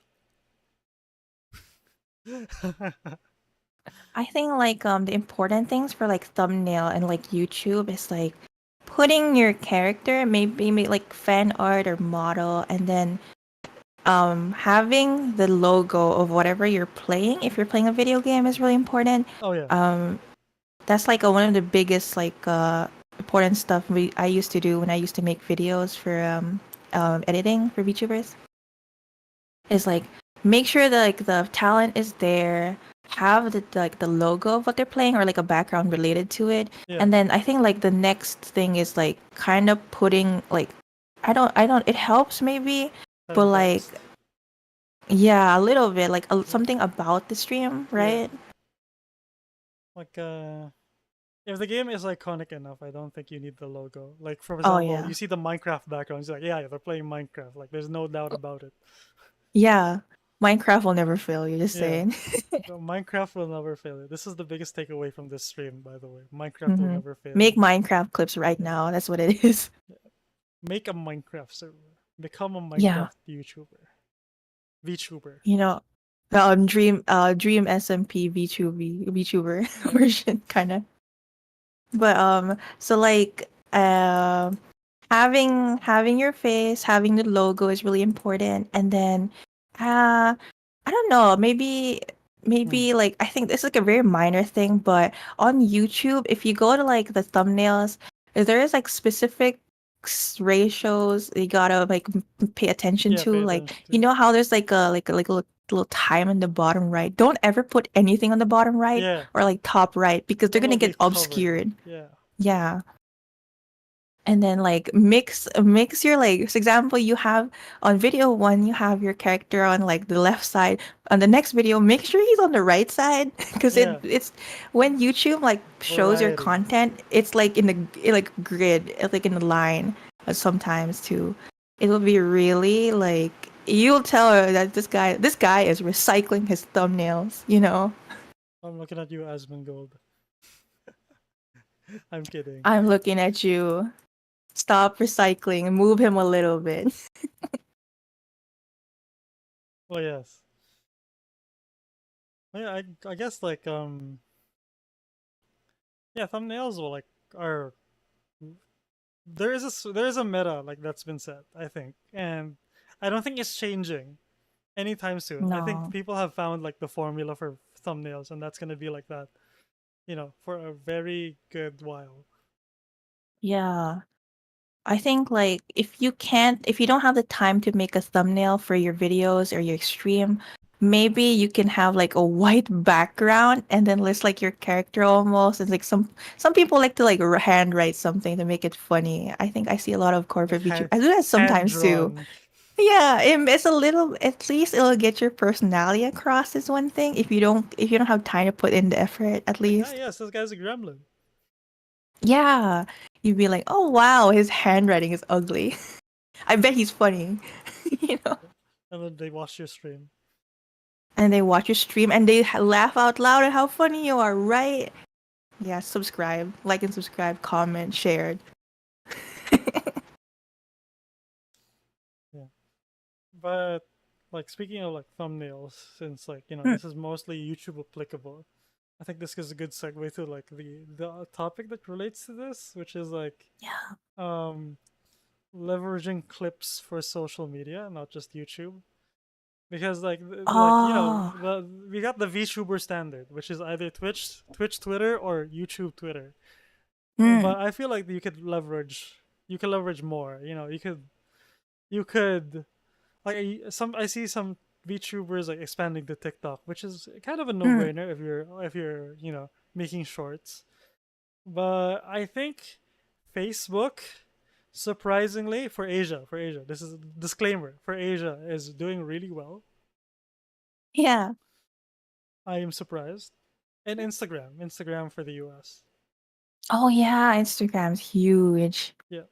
I think like the important things for like thumbnail and like YouTube is like putting your character, maybe like fan art or model, and then having the logo of whatever you're playing. If you're playing a video game, is really important. oh yeah, Um, that's like one of the biggest like important stuff I used to do when I used to make videos for editing for VTubers. Is like make sure that like the talent is there, have the like the logo of what they're playing or like a background related to it. yeah, And then I think like the next thing is like kind of putting like I don't it helps maybe, but having like text. yeah, a little bit like Yeah, something about the stream, yeah. right? Like if the game is iconic enough, I don't think you need the logo. Like for Oh example, you yeah. see the Minecraft background, it's like yeah, they're playing Minecraft. Like there's no doubt about it. Yeah. Minecraft will never fail, you're just Yeah. saying. So Minecraft will never fail you. This is the biggest takeaway from this stream, by the way. Minecraft will Hmm. never fail Make you. Minecraft clips right Yeah. now. That's what it is. Make a Minecraft server. Become a Yeah. Minecraft YouTuber. VTuber. You know, Dream SMP VTuber Yeah. version kind of. But so like having your face, having the logo is really important. And then I don't know, Hmm. maybe like I think this is like a very minor thing, but on YouTube, if you go to like the thumbnails, there is like specific ratios you gotta like pay attention Yeah, to. pay Like attention you to. know how there's like a little time in the bottom right. Don't ever put anything on the bottom right Yeah, or like top right because they're it'll gonna be get covered. obscured. Yeah. Yeah. And then like mix your like for example you have on video one you have your character on like the left side. On the next video make sure he's on the right side because Yeah. it's when YouTube like shows your Variety. content it's like in like grid, it's like in the line sometimes too. It will be really like you'll tell her that this guy is recycling his thumbnails, you know. I'm looking at you, Asmongold. I'm kidding. I'm looking at you. Stop recycling, move him a little bit. Oh yes. Well, yeah, I guess like yeah, thumbnails will like are there is a meta like that's been set, I think. And I don't think it's changing anytime soon. I think No. people have found like the formula for thumbnails and that's going to be like that, for a very good while. Yeah. I think like if you don't have the time to make a thumbnail for your videos or your stream, maybe you can have like a white background and then list like your character almost. And like some people like to like handwrite something to make it funny. I think I see a lot of Like corporate VTubers. I do that hand sometimes too. drawn. Yeah, it's a little at least it'll get your personality across is one thing. If you don't have time to put in the effort at Like, ah, least. yes, this guy's a gremlin. Yeah. You'd be like, "Oh wow, his handwriting is ugly." I bet he's funny, you know. And then they watch your stream. And they watch your stream and they laugh out loud at how funny you are, right? Yeah, subscribe, like and subscribe, comment, shared. Yeah. But like speaking of like thumbnails, since like, Hmm, this is mostly YouTube applicable, I think this is a good segue to like the topic that relates to this, which is like yeah. um leveraging clips for social media, not just YouTube. Because like Oh. we got the VTuber standard, which is either Twitch Twitter or YouTube Twitter. Hmm. But I feel like you can leverage more. You could like I see some VTubers like expanding to TikTok, which is kind of a Hmm. no-brainer if you're making shorts. But I think Facebook, surprisingly for Asia, this is a disclaimer for Asia is doing really well. Yeah. I am surprised. And Instagram for the US. Oh yeah, Instagram's huge. Yeah.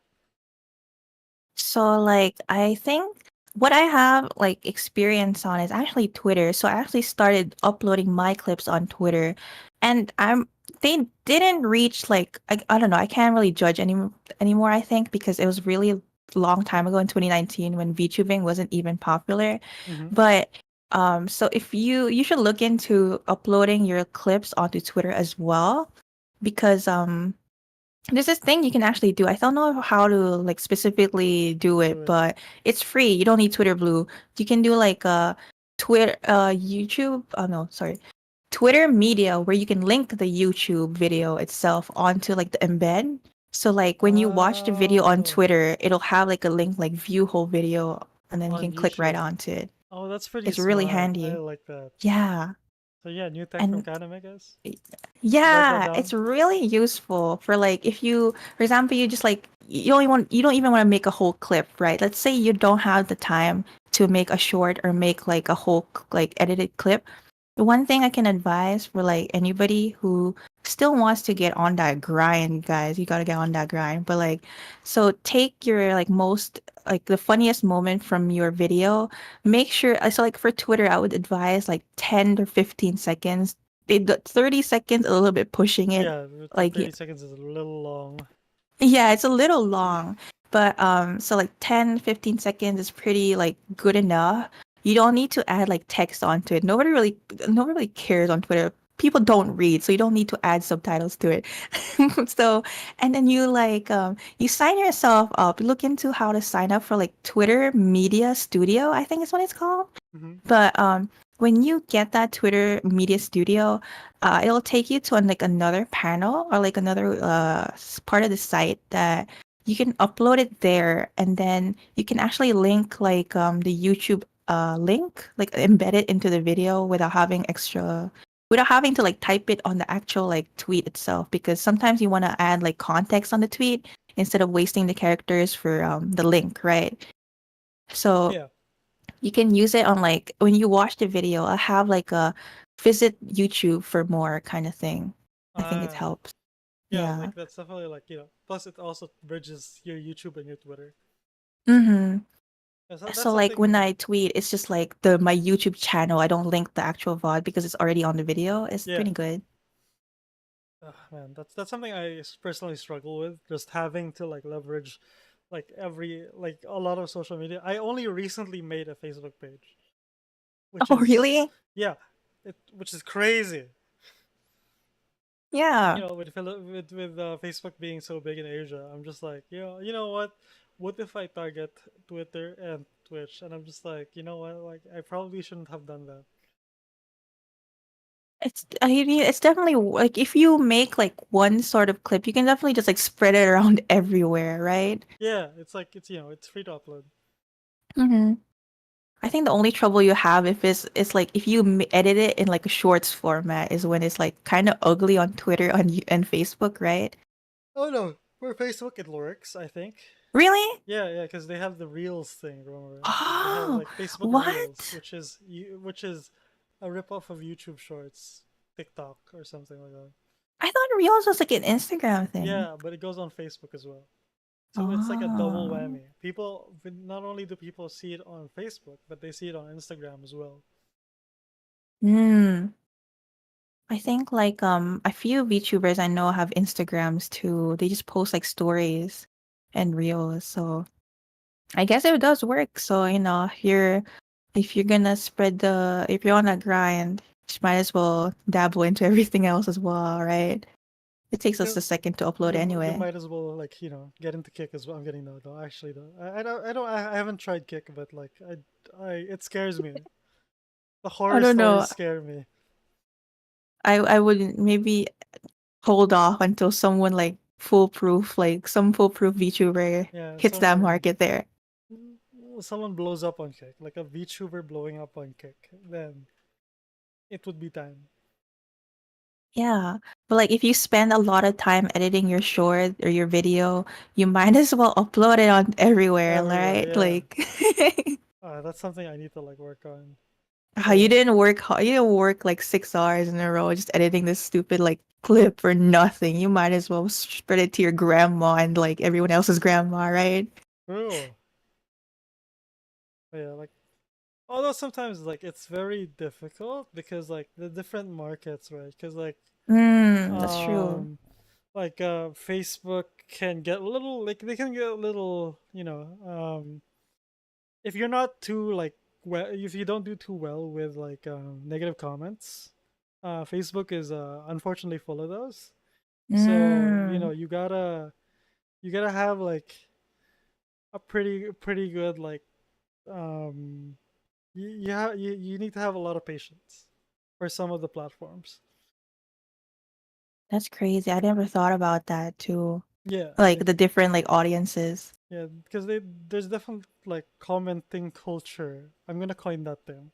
So like I think what I have like experience on is actually Twitter. So I actually started uploading my clips on Twitter and they didn't reach like I don't know, I can't really judge anymore I think because it was really long time ago in 2019 when VTubing wasn't even popular. Mm-hmm. But so if you should look into uploading your clips onto Twitter as well because there's this thing you can actually do. I don't know how to like specifically do Do it, it. but it's free. You don't need Twitter Blue. You can do like Twitter YouTube, oh no, sorry. Twitter Media where you can link the YouTube video itself onto like the embed. So like when you watch the video on Oh, Twitter, it'll have like a link like view whole video and then you on can click right YouTube. onto it. Oh, that's pretty It's really smart. I handy. like that. Yeah. So yeah, new tech from And Canem, I guess. Write that yeah, down. it's really useful for like if you, for example, you just like you don't even want to make a whole clip, right? Let's say you don't have the time to make a short or make like a whole like edited clip. The one thing I can advise for like anybody who still wants to get on that grind, guys, you gotta get on that grind. But like, so take your like most like the funniest moment from your video. Make sure, so like for Twitter, I would advise like 10 to 15 seconds. The 30 seconds, a little bit pushing it. Yeah, the Like, 30 seconds is a little long. yeah, it's a little long, but so like 10, 15 seconds is pretty like good enough. You don't need to add like text onto it. Nobody really cares on Twitter. people don't read, so you don't need to add subtitles to it. So, and then you you sign yourself up. Look into how to sign up for like Twitter Media Studio, I think is what it's called. Hmm. But when you get that Twitter Media Studio, it'll take you to like another panel or like another part of the site that you can upload it there, and then you can actually link the YouTube link, like embed it into the video without having to like type it on the actual like tweet itself, because sometimes you want to add like context on the tweet instead of wasting the characters for the link, right? So Yeah. you can use it on like when you watch the video. I have like a visit YouTube for more kind of thing. I think it Ah. helps. Yeah, Yeah. like that's definitely like, plus it also bridges your YouTube and your Twitter. Mm-hmm. That's So like when something. I tweet, it's just like the my YouTube channel. I don't link the actual VOD because it's already on the video. It's Yeah. pretty good. Man, that's something I personally struggle with. Just having to like leverage, like a lot of social media. I only recently made a Facebook page, which Oh, is really? yeah, which is crazy. Yeah. With Facebook being so big in Asia, I'm just like, you know what? What if I target Twitter and Twitch? And I'm just like, you know what? Like, I probably shouldn't have done that. It's definitely like if you make like one sort of clip, you can definitely just like spread it around everywhere, right? Yeah, it's like it's free to upload. Mm-hmm. I think the only trouble you have if it's like if you edit it in like a shorts format is when it's like kind of ugly on Twitter and Facebook, right? Oh no, for Facebook it works, I think. Really? Yeah, because they have the Reels thing. Remember, they have Oh, like Facebook Reels, what? which is a ripoff of YouTube Shorts, TikTok, or something like that. I thought Reels was like an Instagram thing. Yeah, but it goes on Facebook as well. So it's like a double Oh. whammy. Not only do people see it on Facebook, but they see it on Instagram as well. Hmm. I think like a few VTubers I know have Instagrams too. They just post like stories and reels. So I guess it does work. So, if you're gonna if you're on a grind, just might as well dabble into everything else as well, right? It takes us You a second to upload you anyway. might as well like get into Kick as well. I'm getting no actually though. I haven't tried Kick, but like I it scares me. The I horror don't stories know. scare me. I would maybe hold off until someone like some foolproof VTuber Yeah, hits that market there. someone blows up on Kick, like a VTuber blowing up on Kick, then it would be time. Yeah. But like if you spend a lot of time editing your short or your video, you might as well upload it on everywhere, Everywhere, right? yeah. Like That's something I need to like work on. how you So, didn't work hard, you didn't work like 6 hours in a row just editing this stupid like clip for nothing. You might as well spread it to your grandma and like everyone else's grandma, right? true. Yeah, like although sometimes like it's very difficult because like the different markets, right? Because That's true. um Facebook can get a little like they can get a little if you're not too like well, if you don't do too well with negative comments, Facebook is unfortunately full of those. So Mm, you gotta have like a pretty good like um you need to have a lot of patience for some of the platforms. that's crazy. I never thought about that too. Yeah, Like like the different like audiences. yeah, because there's definitely like commenting culture. I'm gonna coin that term.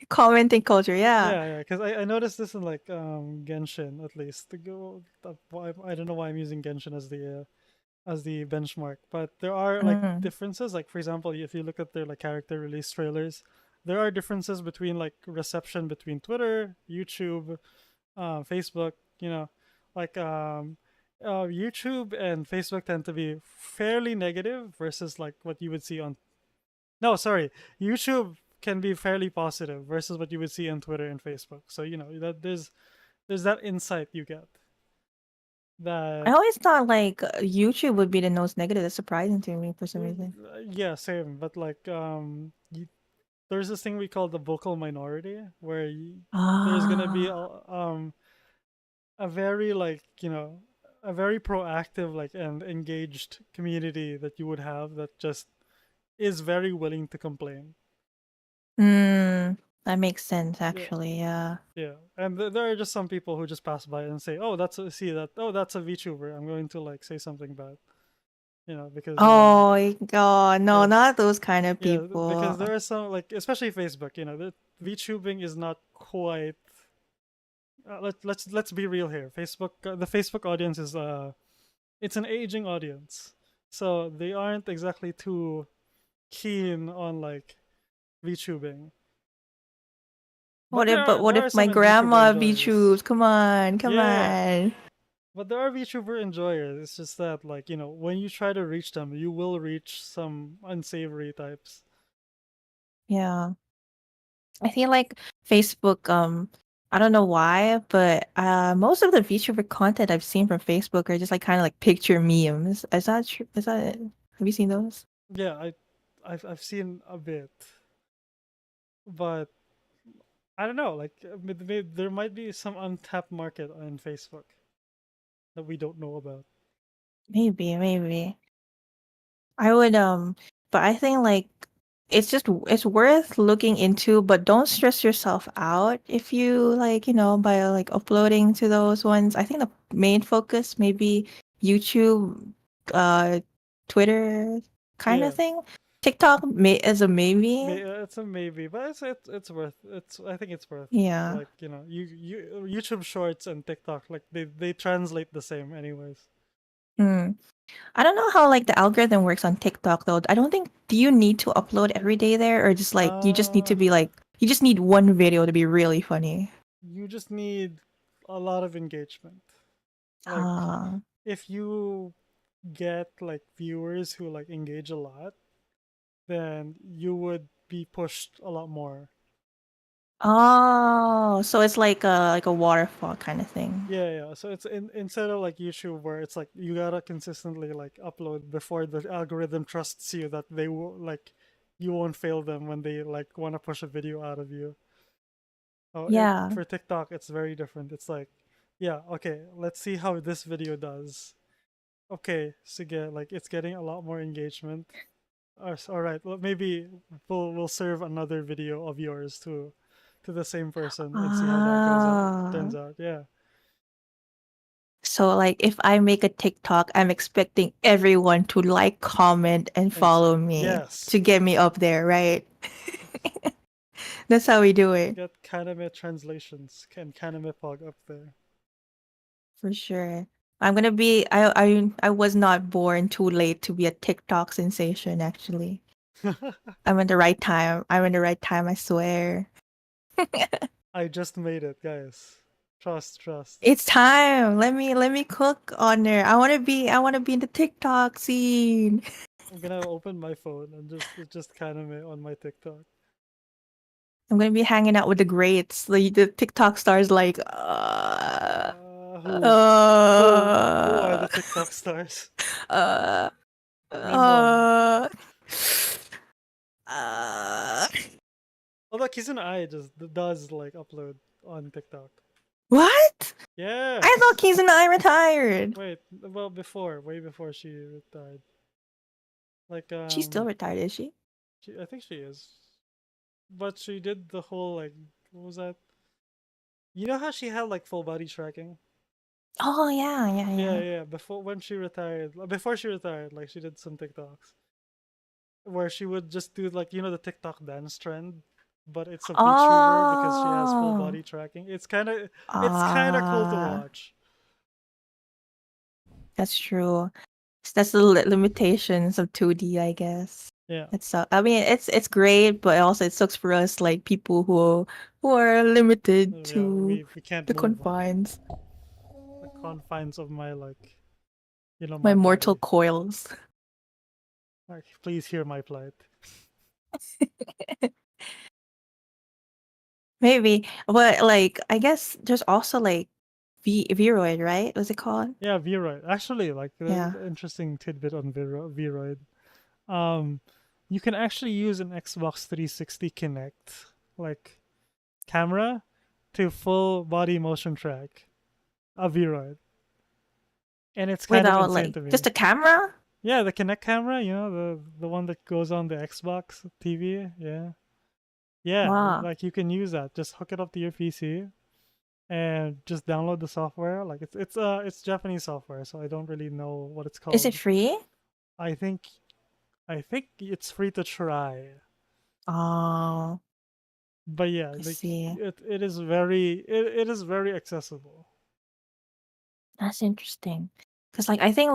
Commenting culture, yeah. Yeah, because I noticed this in like Genshin at least. I don't know why I'm using Genshin as the benchmark, but there are like Mm. differences. Like for example, if you look at their like character release trailers, there are differences between like reception between Twitter, YouTube, Facebook. Like YouTube and Facebook tend to be fairly negative versus like what you would see on. No, sorry, YouTube can be fairly positive versus what you would see on Twitter and Facebook. So that there's that insight you get I that always thought like YouTube would be the most negative. That's surprising to me for some reason. yeah, same. But like there's this thing we call the vocal minority, where there's gonna be Ah. a very like a very proactive like and engaged community that you would have that just is very willing to complain. Mm, that makes sense Yeah, actually. Yeah. yeah, and there are just some people who just pass by and say, "Oh, that's a VTuber. I'm going to like say something bad," because Oh, God, no, yeah, not those kind of yeah, people. because there are some like especially Facebook. The VTubing is not quite. Let's be real here. The Facebook audience is it's an aging audience, so they aren't exactly too keen on like VTubing. But What there are if my some VTuber grandma enjoyers. VTubes? Come on, come Yeah, yeah. on. But there are VTuber enjoyers. It's just that like when you try to reach them, you will reach some unsavory types. Yeah. I feel like Facebook, I don't know why, but most of the VTuber content I've seen from Facebook are just like kind of like picture memes. Is that true? Is that Have you seen those? Yeah, I've seen a bit, but I don't know. Like there might be some untapped market on Facebook that we don't know about. Maybe, maybe. I would but I think like it's worth looking into, but don't stress yourself out if you like, by like uploading to those ones. I think the main focus maybe YouTube, uh Twitter kind of Yeah, thing. TikTok may as a maybe. it's a maybe, but it's worth. I think it's worth. Yeah. Like you YouTube Shorts and TikTok like they translate the same anyways. Hmm. I don't know how like the algorithm works on TikTok though. I don't think do you need to upload every day there or just like you just need Uh, to be like you just need one video to be really funny. you just need a lot of engagement. Like Ah. if you get like viewers who like engage a lot, then you would be pushed a lot more. Oh, so it's like a waterfall kind of thing. Yeah, yeah. So it's instead of like YouTube where it's like you gotta consistently like upload before the algorithm trusts you that they will like you won't fail them when they like want to push a video out of you. Oh, Yeah. for TikTok it's very different. It's like, yeah, okay, let's see how this video does. Okay, so get like it's getting a lot more engagement. All right, well, maybe we'll serve another video of yours to the same person and see how that goes out. Ah. Turns out, yeah. So like if I make a TikTok, I'm expecting everyone to like, comment, and Ex- follow me to yes. get me up there, right? That's how we do it. Get kaname translations and kaname pog up there. For sure. I was not born too late to be a TikTok sensation actually. I'm in the right time. I'm in the right time, I swear. I just made it, guys. Trust, trust. It's time. Let me cook on there. I want to be in the TikTok scene. I'm gonna open my phone and just kaname on my TikTok. I'm gonna be hanging out with the greats, the TikTok stars like Who who are uh the TikTok stars? uh Name one. uh uh Although Kizuna Ai just does like upload on TikTok. what? I thought Yes. Keys and I retired. Wait, well way before she retired. Like She's still retired, is she? I think she is. But she did the whole like what was that? You know how she had like full body tracking? Oh yeah, yeah, Yeah, yeah. yeah. Before she retired, like she did some TikToks where she would just do like the TikTok dance trend, but it's a VTuber because she has full Oh. body tracking. It's kind of cool to Ah, watch. that's true. That's the limitations of 2D, I guess. Yeah, I mean, it's great, but also it sucks for us, like people who are limited yeah. to We can't the move confines, the confines of my like my my mortal body. coils. Like, please hear my plight. Maybe, but like I guess there's also like Vroid, right? What's it called? Yeah, Vroid. Actually, like Yeah. the interesting tidbit on Vroid. Um, you can actually use an Xbox 360 Kinect like camera to full body motion track a V-Ride, and it's kind of Without insane like to me. just a camera? Yeah, the Kinect camera, the one that goes on the Xbox TV. Yeah, yeah, Wow. like you can use that. Just hook it up to your PC and just download the software. Like it's Japanese software, so I don't really know what it's Is it called. free? I think I think it's free to try. Oh, But yeah, I like see. it is very accessible. That's interesting. Because like I think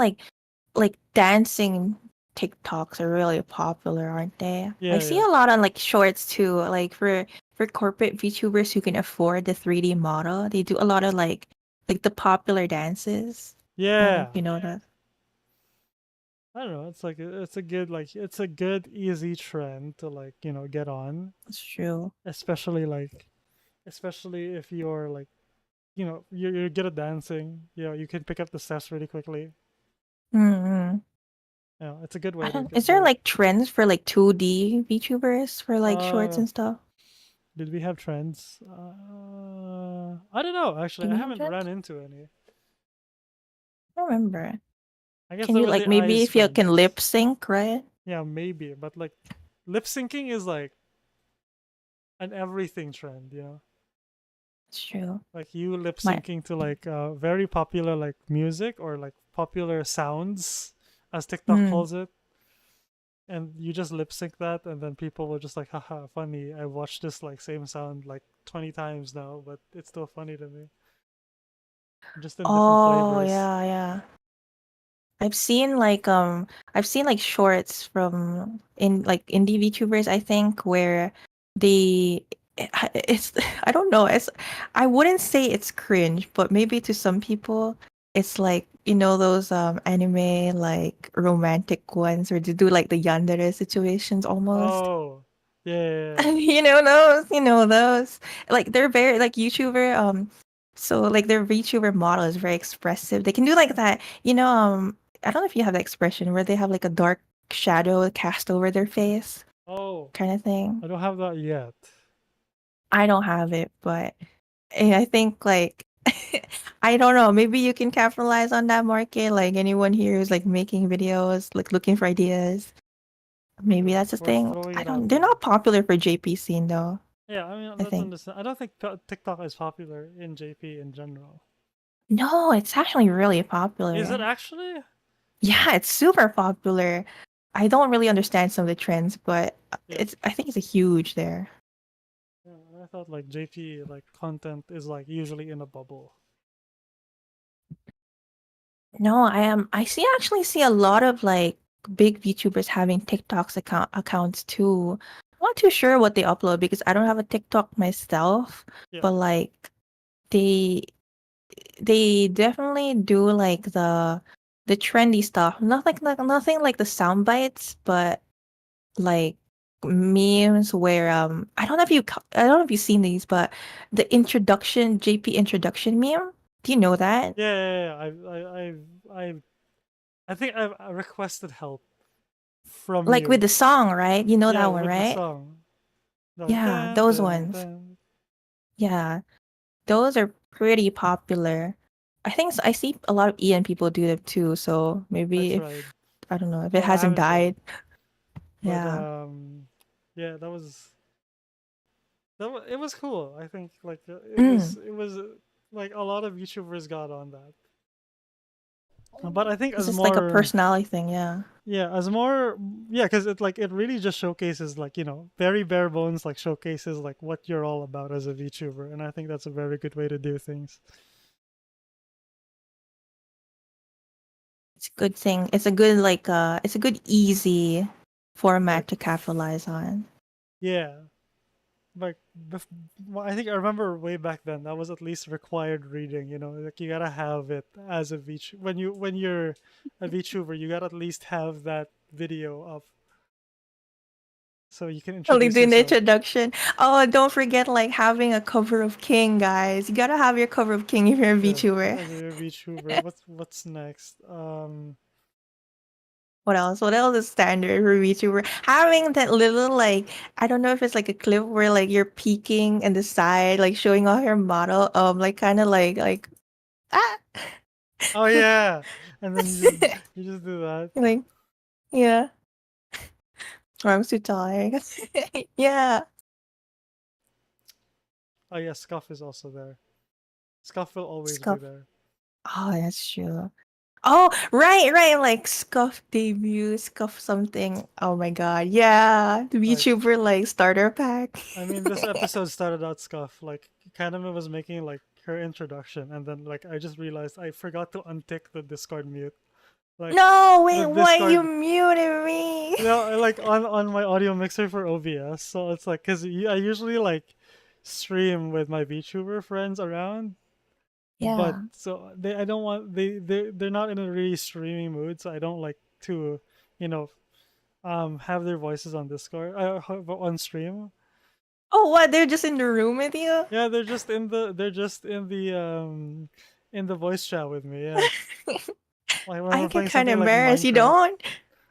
like dancing TikToks are really popular, aren't they? I Yeah, see yeah. a lot on like shorts too, like for corporate VTubers who can afford the 3D model. They do a lot of like the popular dances. I don't know if Yeah. you know that. I don't know. It's like it's a good it's a good easy trend to get on, It's true. especially especially if you're you're good at dancing. You can pick up the steps really quickly. Mm-hmm. It's a good I way to don't. Is do there it. like trends for like 2D VTubers for like shorts Uh, and stuff? did we have trends? I don't know. Do Actually, I we have haven't trends? ran into any. I don't remember. I guess Can there you was like the maybe eyes if you can lip trends. sync, right? Yeah, maybe, but like lip syncing is like an everything trend. It's true. Like you lip My syncing to very popular like music or like popular sounds, as TikTok mm. calls it, and you just lip sync that, and then people will just like, haha, funny. I watched this like same sound like 20 times now, but it's still funny to me, just in different Oh flavors. yeah, yeah. I've seen like shorts from in like indie VTubers I think where they it's I don't know, it's I wouldn't say it's cringe, but maybe to some people it's like you know those anime like romantic ones where they do like the yandere situations almost. Oh, yeah, yeah, yeah. You know those. Like they're very like YouTuber so like their VTuber model is very expressive. They can do like that, I don't know if you have that expression where they have like a dark shadow cast over their face Oh, kind of thing. I don't have that yet. I don't have it, but I think like I don't know, maybe you can capitalize on that market. Like anyone here who's like making videos, like looking for ideas. Maybe Sure, that's a we're thing. throwing I it out don't, they're there. not popular for JP scene though, Yeah, I mean I that's think. understand. I don't think TikTok is popular in JP in general. No, it's actually really Is it popular. actually? Yeah, it's super popular. I don't really understand some of the trends, but Yeah. I think it's a huge there. Yeah, I thought like JP like content is like usually in a bubble. No, I see actually see a lot of like big VTubers having TikToks accounts too. I'm not too sure what they upload because I don't have a TikTok myself, Yeah. but like they they definitely do like the trendy stuff. Nothing like the sound bites, but like memes where I don't know if you've seen these, but the introduction JP introduction meme. Do you know that? Yeah, yeah, yeah. I think I've requested help from Like with you. the song, right? You know Yeah, that one, with the right? song. Like Yeah, dun those dun ones. dun. Yeah, those are pretty popular. I see a lot of EN people do them too, so I maybe tried, if I don't know if it but I hasn't haven't yet. died. But Yeah. yeah, it was cool. I think like Mm. it was like a lot of YouTubers got on that. But I think It's as just like a more personality thing, yeah. yeah, as more yeah, because it really just showcases like very bare bones like showcases like what you're all about as a VTuber, and I think that's a very good way to do things. It's a good thing. It's a good like it's a good easy Like format to capitalize on. yeah, like well, I think I remember way back then that was at least required reading. Like you gotta have it as a when you're a VTuber, you gotta at least have that video up so you can Only introduce doing the yourself. introduction. Oh, don't forget like having a cover of King, guys. You gotta have your cover of King if you're a Yeah, VTuber. as a VTuber. What's next? What else? What else is standard for VTuber? Having that little like I don't know if it's like a clip where like you're peeking in the side, like showing off your model, like kind of like ah, Oh yeah, and then you just do that. like yeah, or I'm too tired. Yeah, Oh yeah, Scuff is also there. Scuff will always be scuff. there. Oh, that's true. Oh, right, right. Like scuff debut, scuff something. Oh my god, yeah, the Like, VTuber like starter pack. I mean, this episode started out Scuff. Like, Kaname was making like her introduction, and then like I just realized I forgot to untick the Discord mute. Like, No, the wait, what? You Discord, muted me. like on my audio mixer for OBS. So it's like, cause I usually like stream with my VTuber friends around, but Yeah. so I don't want they're not in a really streaming mood, so I don't like to, you know, have their voices on Discord, on stream. Oh, what? They're just in the room with you? Yeah, they're just in the voice chat with me. Yeah, like when I we're get playing kind of something like embarrassed. You Minecraft. don't?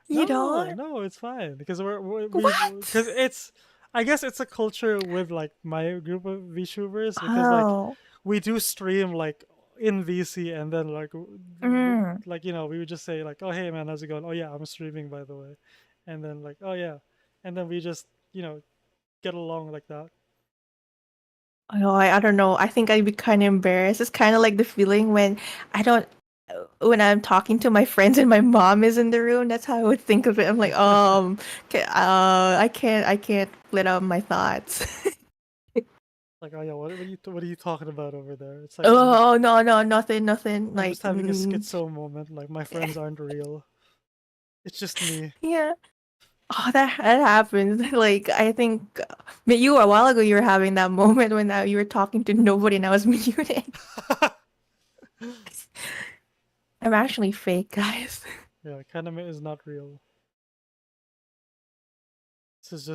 You No, don't? no, it's fine because we What? because it's, I guess it's a culture with like my group of VTubers, because like Oh. we do stream like in VC, and then like Mm. like, you know, we would just say like, oh hey man, how's it going? Oh yeah, I'm streaming by the way, and then like, oh yeah, and then we just, you know, get along like that. Oh, I don't know. I think I'd be kind of embarrassed. It's kind of like the feeling when I don't, when I'm talking to my friends and my mom is in the room. That's how I would think of it. I'm like, I can't let out my thoughts. Like, oh yeah, what are you talking about over there? It's like Oh, no, no, nothing, nothing. I'm just Like, having a schizo moment. Like my friends aren't real. It's just me. yeah. Oh, that happens. Like I think you a while ago you were having that moment when you were talking to nobody and I was muted. I'm actually fake, guys. Yeah, Kaname is not real. This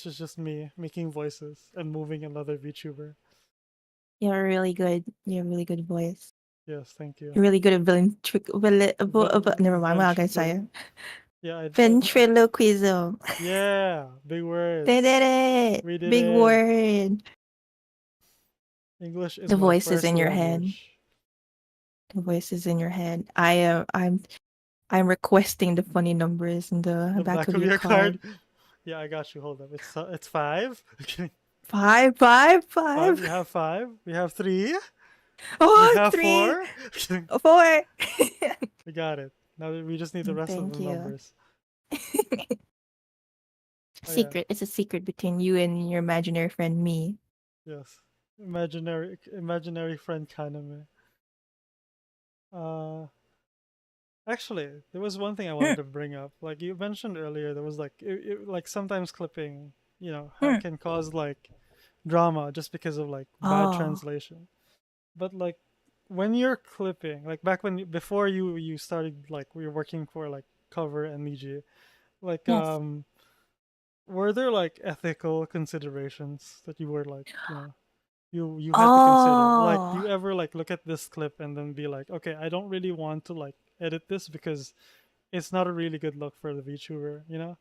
is just me making voices and moving another VTuber. You have a really good voice. Yes, thank you. You're really good at never mind. I'm not gonna say it. Yeah, Ventriloquism. yeah, big They words. did it. We did Big it. word. English is The my voice is first in your head. language. The voice is in your head. I'm requesting the funny numbers in the The back back of of your your card. card. Yeah, I got you. Hold up. It's five. Okay. Five, five, Five. We five. have five. We have three. We Oh, have three, four. Okay. four. We got it. Now we just need the rest of the Thank you. numbers. Oh yeah. Secret. It's a secret between you and your imaginary friend, me. Yes. Imaginary friend Kaname. Uh Actually, there was one thing I wanted Mm, to bring up. Like you mentioned earlier, there was like like sometimes clipping, you know, mm. can cause like drama just because of like bad Oh, translation. But like when you're clipping, like back when before you started like we were working for like Cover and Niji, like yes. were there like ethical considerations that you were like, you know, you had to consider? Like do Oh. you ever like look at this clip and then be like, okay, I don't really want to like edit this because it's not a really good look for the VTuber, you know?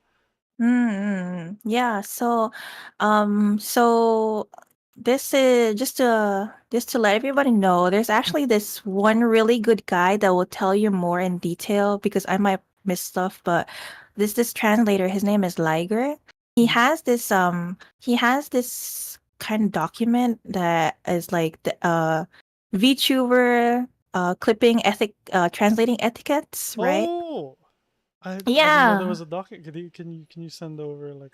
Mm, yeah. So this is just to let everybody know, there's actually this one really good guy that will tell you more in detail because I might miss stuff, but this translator, his name is Liger. Mhm. He has this kind of document that is like the VTuber clipping translating etiquettes, right? Oh, I didn't know there Yeah. was a docket. Can you send over like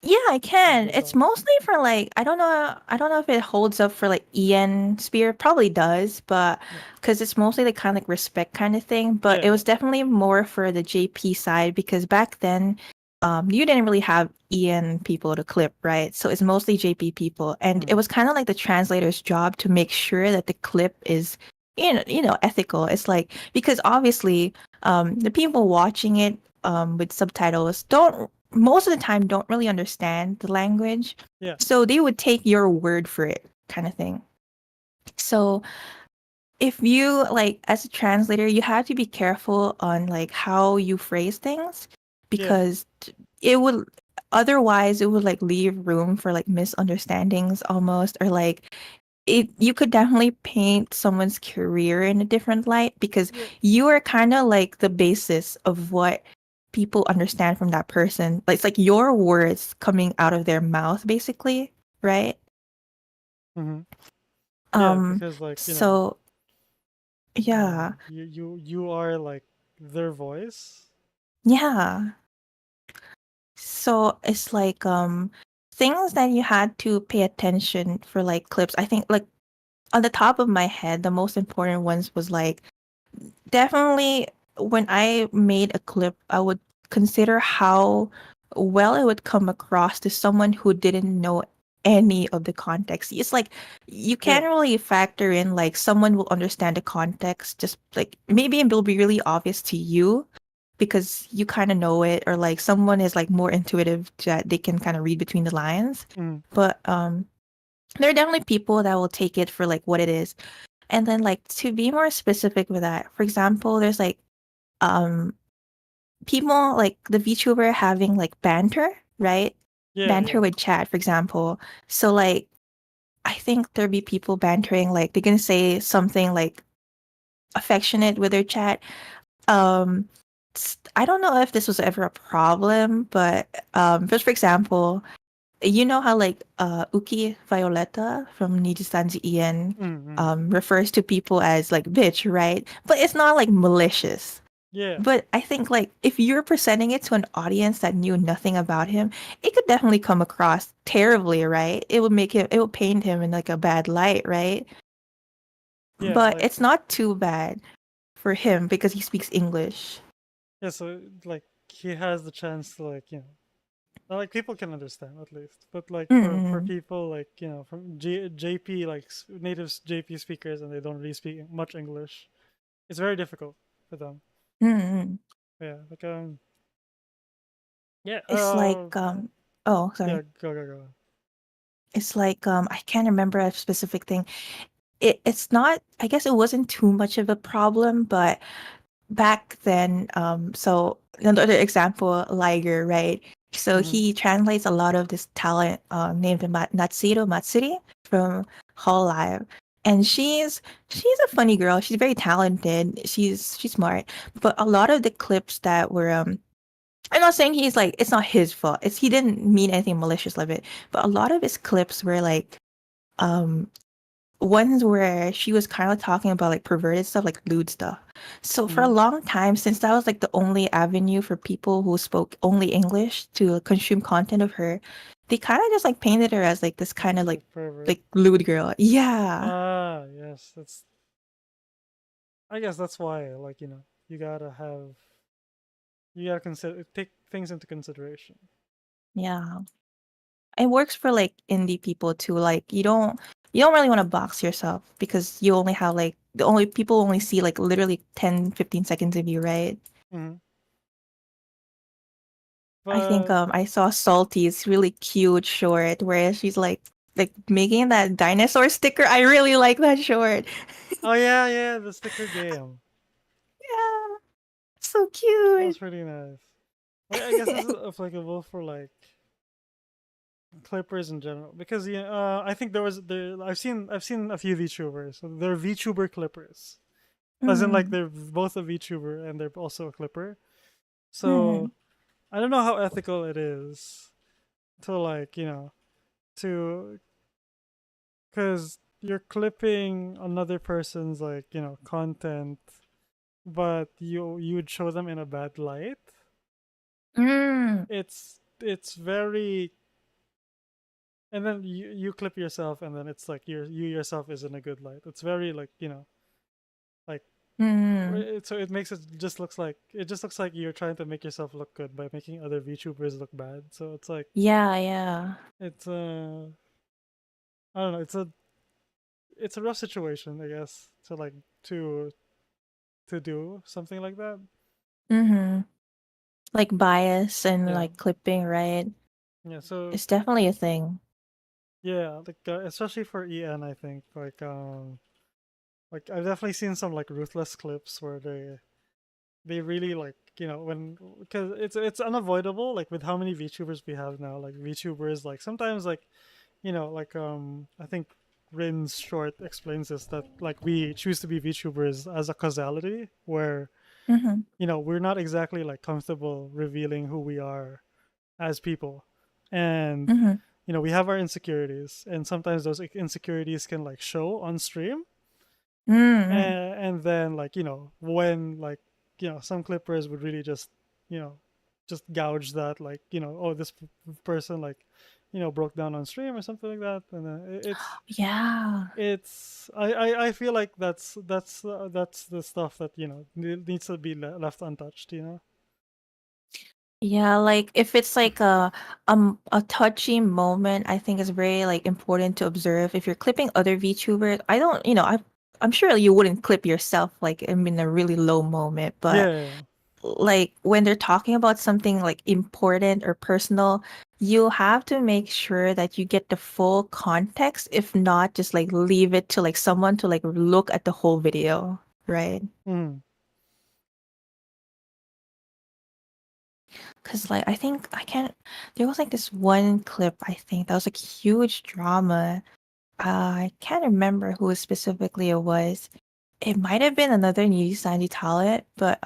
Yeah, I can. the It's doc? mostly for like I don't know if it holds up for like EN Spear. Probably does, but Yeah, because it's mostly the kind of like respect kind of thing. But yeah, it yeah. was definitely more for the JP side because back then, you didn't really have EN people to clip, right? So it's mostly JP people, and it Mm, was kind of like the translator's job to make sure that the clip is, ethical. It's like because obviously, the people watching it, with subtitles don't most of the time don't really understand the language. yeah. So they would take your word for it kind of thing. So if you like as a translator, you have to be careful on like how you phrase things Yeah. because it would otherwise it would like leave room for like misunderstandings almost or like it you could definitely paint someone's career in a different light because Yeah. you are kind of like the basis of what people understand from that person. Like it's like your words coming out of their mouth basically, right? Hmm. Yeah, Um because like, so yeah. you are like their voice. Yeah. So it's like things that you had to pay attention for like clips. I think like on the top of my head, the most important ones was like definitely when I made a clip, I would consider how well it would come across to someone who didn't know any of the context. It's like you Yeah. can't really factor in like someone will understand the context, just like maybe it will be really obvious to you because you kind of know it, or like someone is like more intuitive that they can kind of read between the lines. Mm. But there are definitely people that will take it for like what it is. And then like to be more specific with that, for example, there's like um people like the VTuber having like banter, right? Yeah, Banter yeah. with chat, for example. So like I think there'd be people bantering like they're gonna say something like affectionate with their chat. Um I don't know if this was ever a problem, but just for example, you know how like Uki Violetta from Nijisanji Ian Mm-hmm. refers to people as like bitch, right? But it's not like malicious. Yeah. But I think like if you're presenting it to an audience that knew nothing about him, it could definitely come across terribly, right? It would paint him in like a bad light, right? Yeah, But like it's not too bad for him because he speaks English. yeah, so like he has the chance to like, like people can understand at least. But like for Mm-mm. people like, from JP like native JP speakers and they don't really speak much English, it's very difficult for them. Mm-mm. Yeah, like yeah, It's like oh, yeah, sorry. go. It's like I can't remember a specific thing. It's not I guess it wasn't too much of a problem, but back then so another example, Liger, right? So Mm-hmm. he translates a lot of this talent named Natsiro Matsuri from Hall Live. And she's a funny girl. She's very talented. She's smart. But a lot of the clips that were I'm not saying he's like it's not his fault. It's he didn't mean anything malicious of it. But a lot of his clips were like um ones where she was kind of talking about like perverted stuff, like lewd stuff. So for a Mm-hmm. long time, since that was like the only avenue for people who spoke only English to consume content of her, they kind of just like painted her as like this kind of Like pervert. like lewd girl. Yeah. Ah, yes, that's. I guess that's why, like you gotta have, you gotta consider take things into consideration. Yeah. It works for like indie people too. Like you don't really want to box yourself because you only have like the only people only see like literally 10, 15 seconds of you, right? Hmm. I think But I saw Salty's really cute short where she's like making that dinosaur sticker. I really like that short. oh yeah, yeah, the sticker game. Yeah, so That was cute. pretty nice. Like I guess this is applicable for like clippers in general because yeah, I think there I've seen a few VTubers. So they're VTuber clippers, as in like Mm, they're both a VTuber and they're also a clipper. So mm, I don't know how ethical it is to like to because you're clipping another person's like content, but you would show them in a bad light. mm. It's very, and then you clip yourself and then it's like you yourself is in a good light. It's very like like Mm. so it makes it just looks like you're trying to make yourself look good by making other VTubers look bad. So it's like Yeah, yeah. it's I don't know, it's a rough situation, I guess, to like to do something like that. Mm-hmm. Like bias and Yeah. like clipping, right? Yeah, so It's definitely a thing. yeah, like especially for EN, I think like Like I've definitely seen some like ruthless clips where they really like when because it's unavoidable like with how many VTubers we have now. Like VTubers like sometimes like I think Rin's short explains this that like we choose to be VTubers as a causality where Mm-hmm. we're not exactly like comfortable revealing who we are as people, and Mm-hmm. we have our insecurities, and sometimes those insecurities can like show on stream, Mm-hmm. and then like when like some clippers would really just you know just gouge that, like oh, this person like broke down on stream or something like that, and then Yeah. I feel like that's the stuff that needs to be left untouched, Yeah, like if it's like a touchy moment, I think it's very like important to observe. If you're clipping other VTubers, I don't, I'm sure you wouldn't clip yourself like in a really low moment, but Yeah. like when they're talking about something like important or personal, you have to make sure that you get the full context. If not, just like leave it to like someone to like look at the whole video, right? Mm. Because like I think I can't. There was like this one clip I think that was like huge drama. I can't remember who specifically it was. It might have been another newly signed talent, but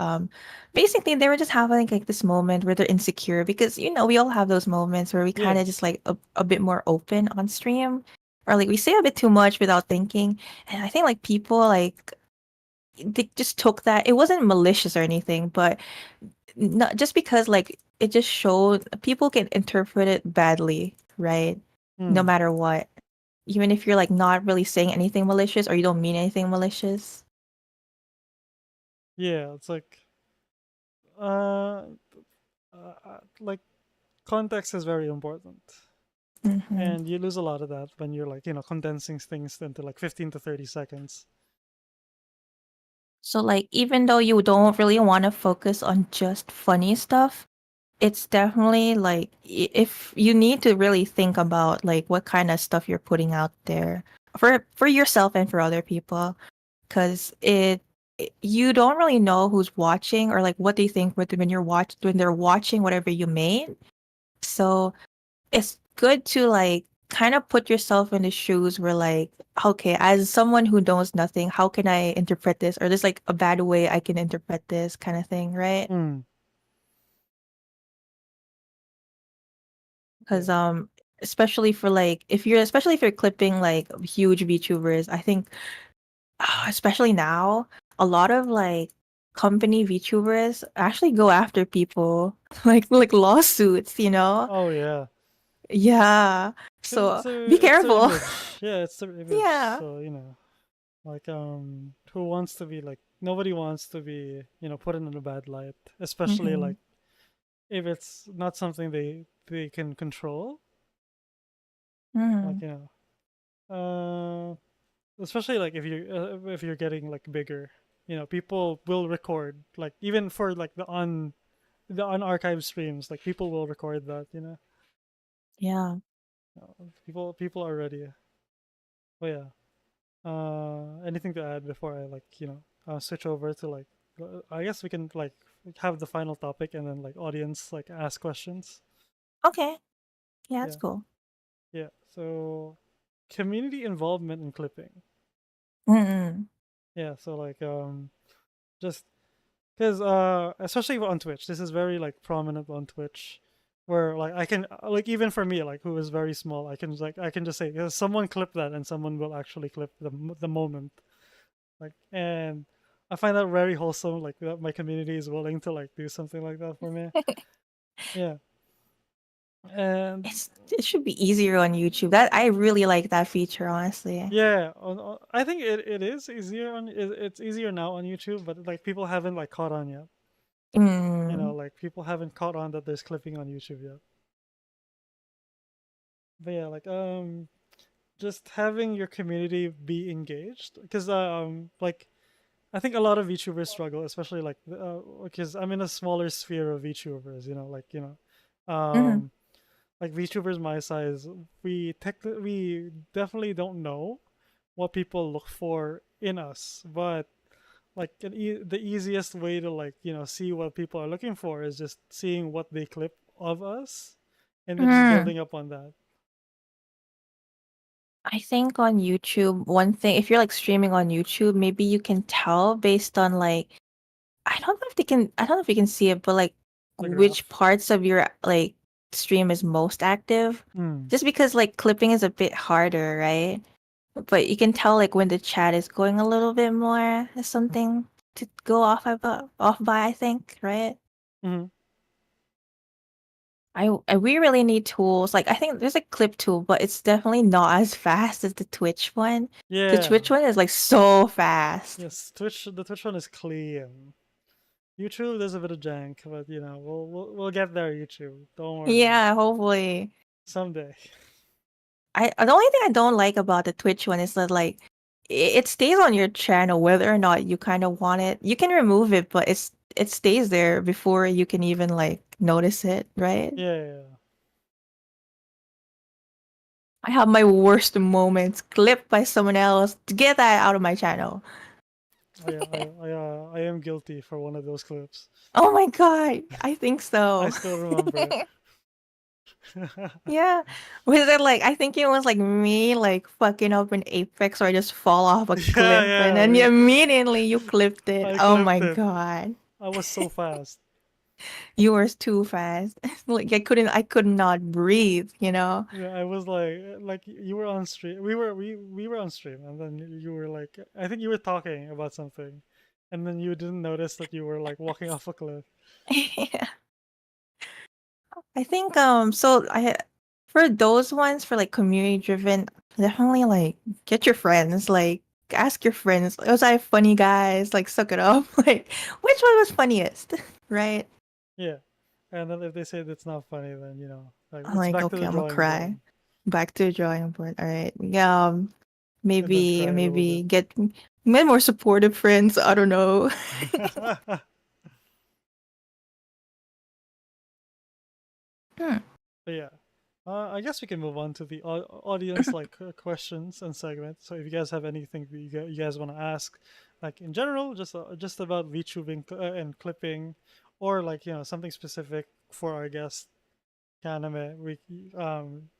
basically they were just having like this moment where they're insecure because we all have those moments where we kind Yeah. of just like a bit more open on stream, or like we say a bit too much without thinking. And I think like people like they just took that. It wasn't malicious or anything, but not just because like it just showed people can interpret it badly, right? No Mm. matter what. Even if you're like not really saying anything malicious or you don't mean anything malicious. Yeah, it's like uh, like context is very important, Hmm. and you lose a lot of that when you're like condensing things into like 15 to 30 seconds. So like even though you don't really want to focus on just funny stuff, it's definitely like if you need to really think about like what kind of stuff you're putting out there for yourself and for other people, because you don't really know who's watching or like what they think when they're watching whatever you made. So it's good to like kind of put yourself in the shoes where like, okay, as someone who knows nothing, how can I interpret this? Or there's like a bad way I can interpret this kind of thing, right? Mm. Because Yeah. especially if you're clipping like huge VTubers, I think especially now, a lot of like company VTubers actually go after people like lawsuits, you know? Oh yeah. Yeah. Because So be it's their careful. image. Yeah, it's their image. Yeah. So like who wants to be like nobody wants to be put in a bad light, especially Hmm. like if it's not something they can control. Like Hmm. especially like if you're getting like bigger, people will record like even for like the unarchived streams, like people will record that. Yeah. People are ready. Oh yeah. Anything to add before I like switch over to like I guess we can like have the final topic and then like audience like ask questions. Okay. Yeah, that's Yeah. cool. Yeah. So community involvement in clipping. Mm-mm. Yeah. So like just because especially on Twitch, this is very like prominent on Twitch, where like I can like even for me like who is very small, I can just say someone clip that and someone will actually clip the moment, like, and I find that very wholesome, like that my community is willing to like do something like that for me. Yeah. And It should be easier on YouTube. That I really like that feature, honestly. yeah, I think it is easier it's easier now on YouTube, but like people haven't like caught on yet. Mm. Like people haven't caught on that there's clipping on YouTube yet. But yeah, like just having your community be engaged, because like I think a lot of VTubers struggle, especially like because I'm in a smaller sphere of VTubers, like Mm-hmm. like VTubers my size, we definitely don't know what people look for in us, but like the easiest way to like see what people are looking for is just seeing what they clip of us, and then just Mm. building up on that. I think on YouTube, one thing, if you're like streaming on YouTube, maybe you can tell based on like, I don't know if you can see it, but like The which graph. parts of your like stream is most active. Mm. Just because like clipping is a bit harder, right? But you can tell like when the chat is going a little bit more, is something to go off by, I think, right? Mm-hmm. We really need tools. Like I think there's a clip tool, but it's definitely not as fast as the Twitch one. The Yeah. Twitch one is like so fast. Yes. Twitch. The Twitch one is clean. YouTube, there's a bit of jank, but we'll get there. YouTube, don't worry. Yeah, hopefully. Someday. I the only thing I don't like about the Twitch one is that like it stays on your channel whether or not you kind of want it. You can remove it, but it stays there before you can even like notice it, right? Yeah, yeah, yeah. I have my worst moments clipped by someone else to get that out of my channel. Oh, yeah, I am guilty for one of those clips. Oh my God, I think I so. still remember it. Yeah. Was it like I think it was like me like fucking up in Apex or I just fall off a Yeah, cliff and yeah, then yeah. immediately you clipped it. I Oh clipped my it. God. I was so fast. You were too fast. Like I could not breathe, you know? Yeah, I was like you were on stream. We were on stream, and then you were like, I think you were talking about something, and then you didn't notice that you were like walking off a cliff. Yeah. I think so I for those ones for like community driven, definitely like get your friends, like ask your friends, was I funny guys? Like suck it up. Like which one was funniest? Right? Yeah, and then if they say that's not funny, then like I'm it's like, back to okay, the I'm gonna drawing cry. board, Back to the drawing board. All right. Yeah, and then cry a little maybe bit. get more supportive friends. I don't know. Hmm. But yeah, I guess we can move on to the audience like questions and segment. So if you guys have anything that you guys want to ask, like in general, just about VTubing and clipping, or like something specific for our guest anime,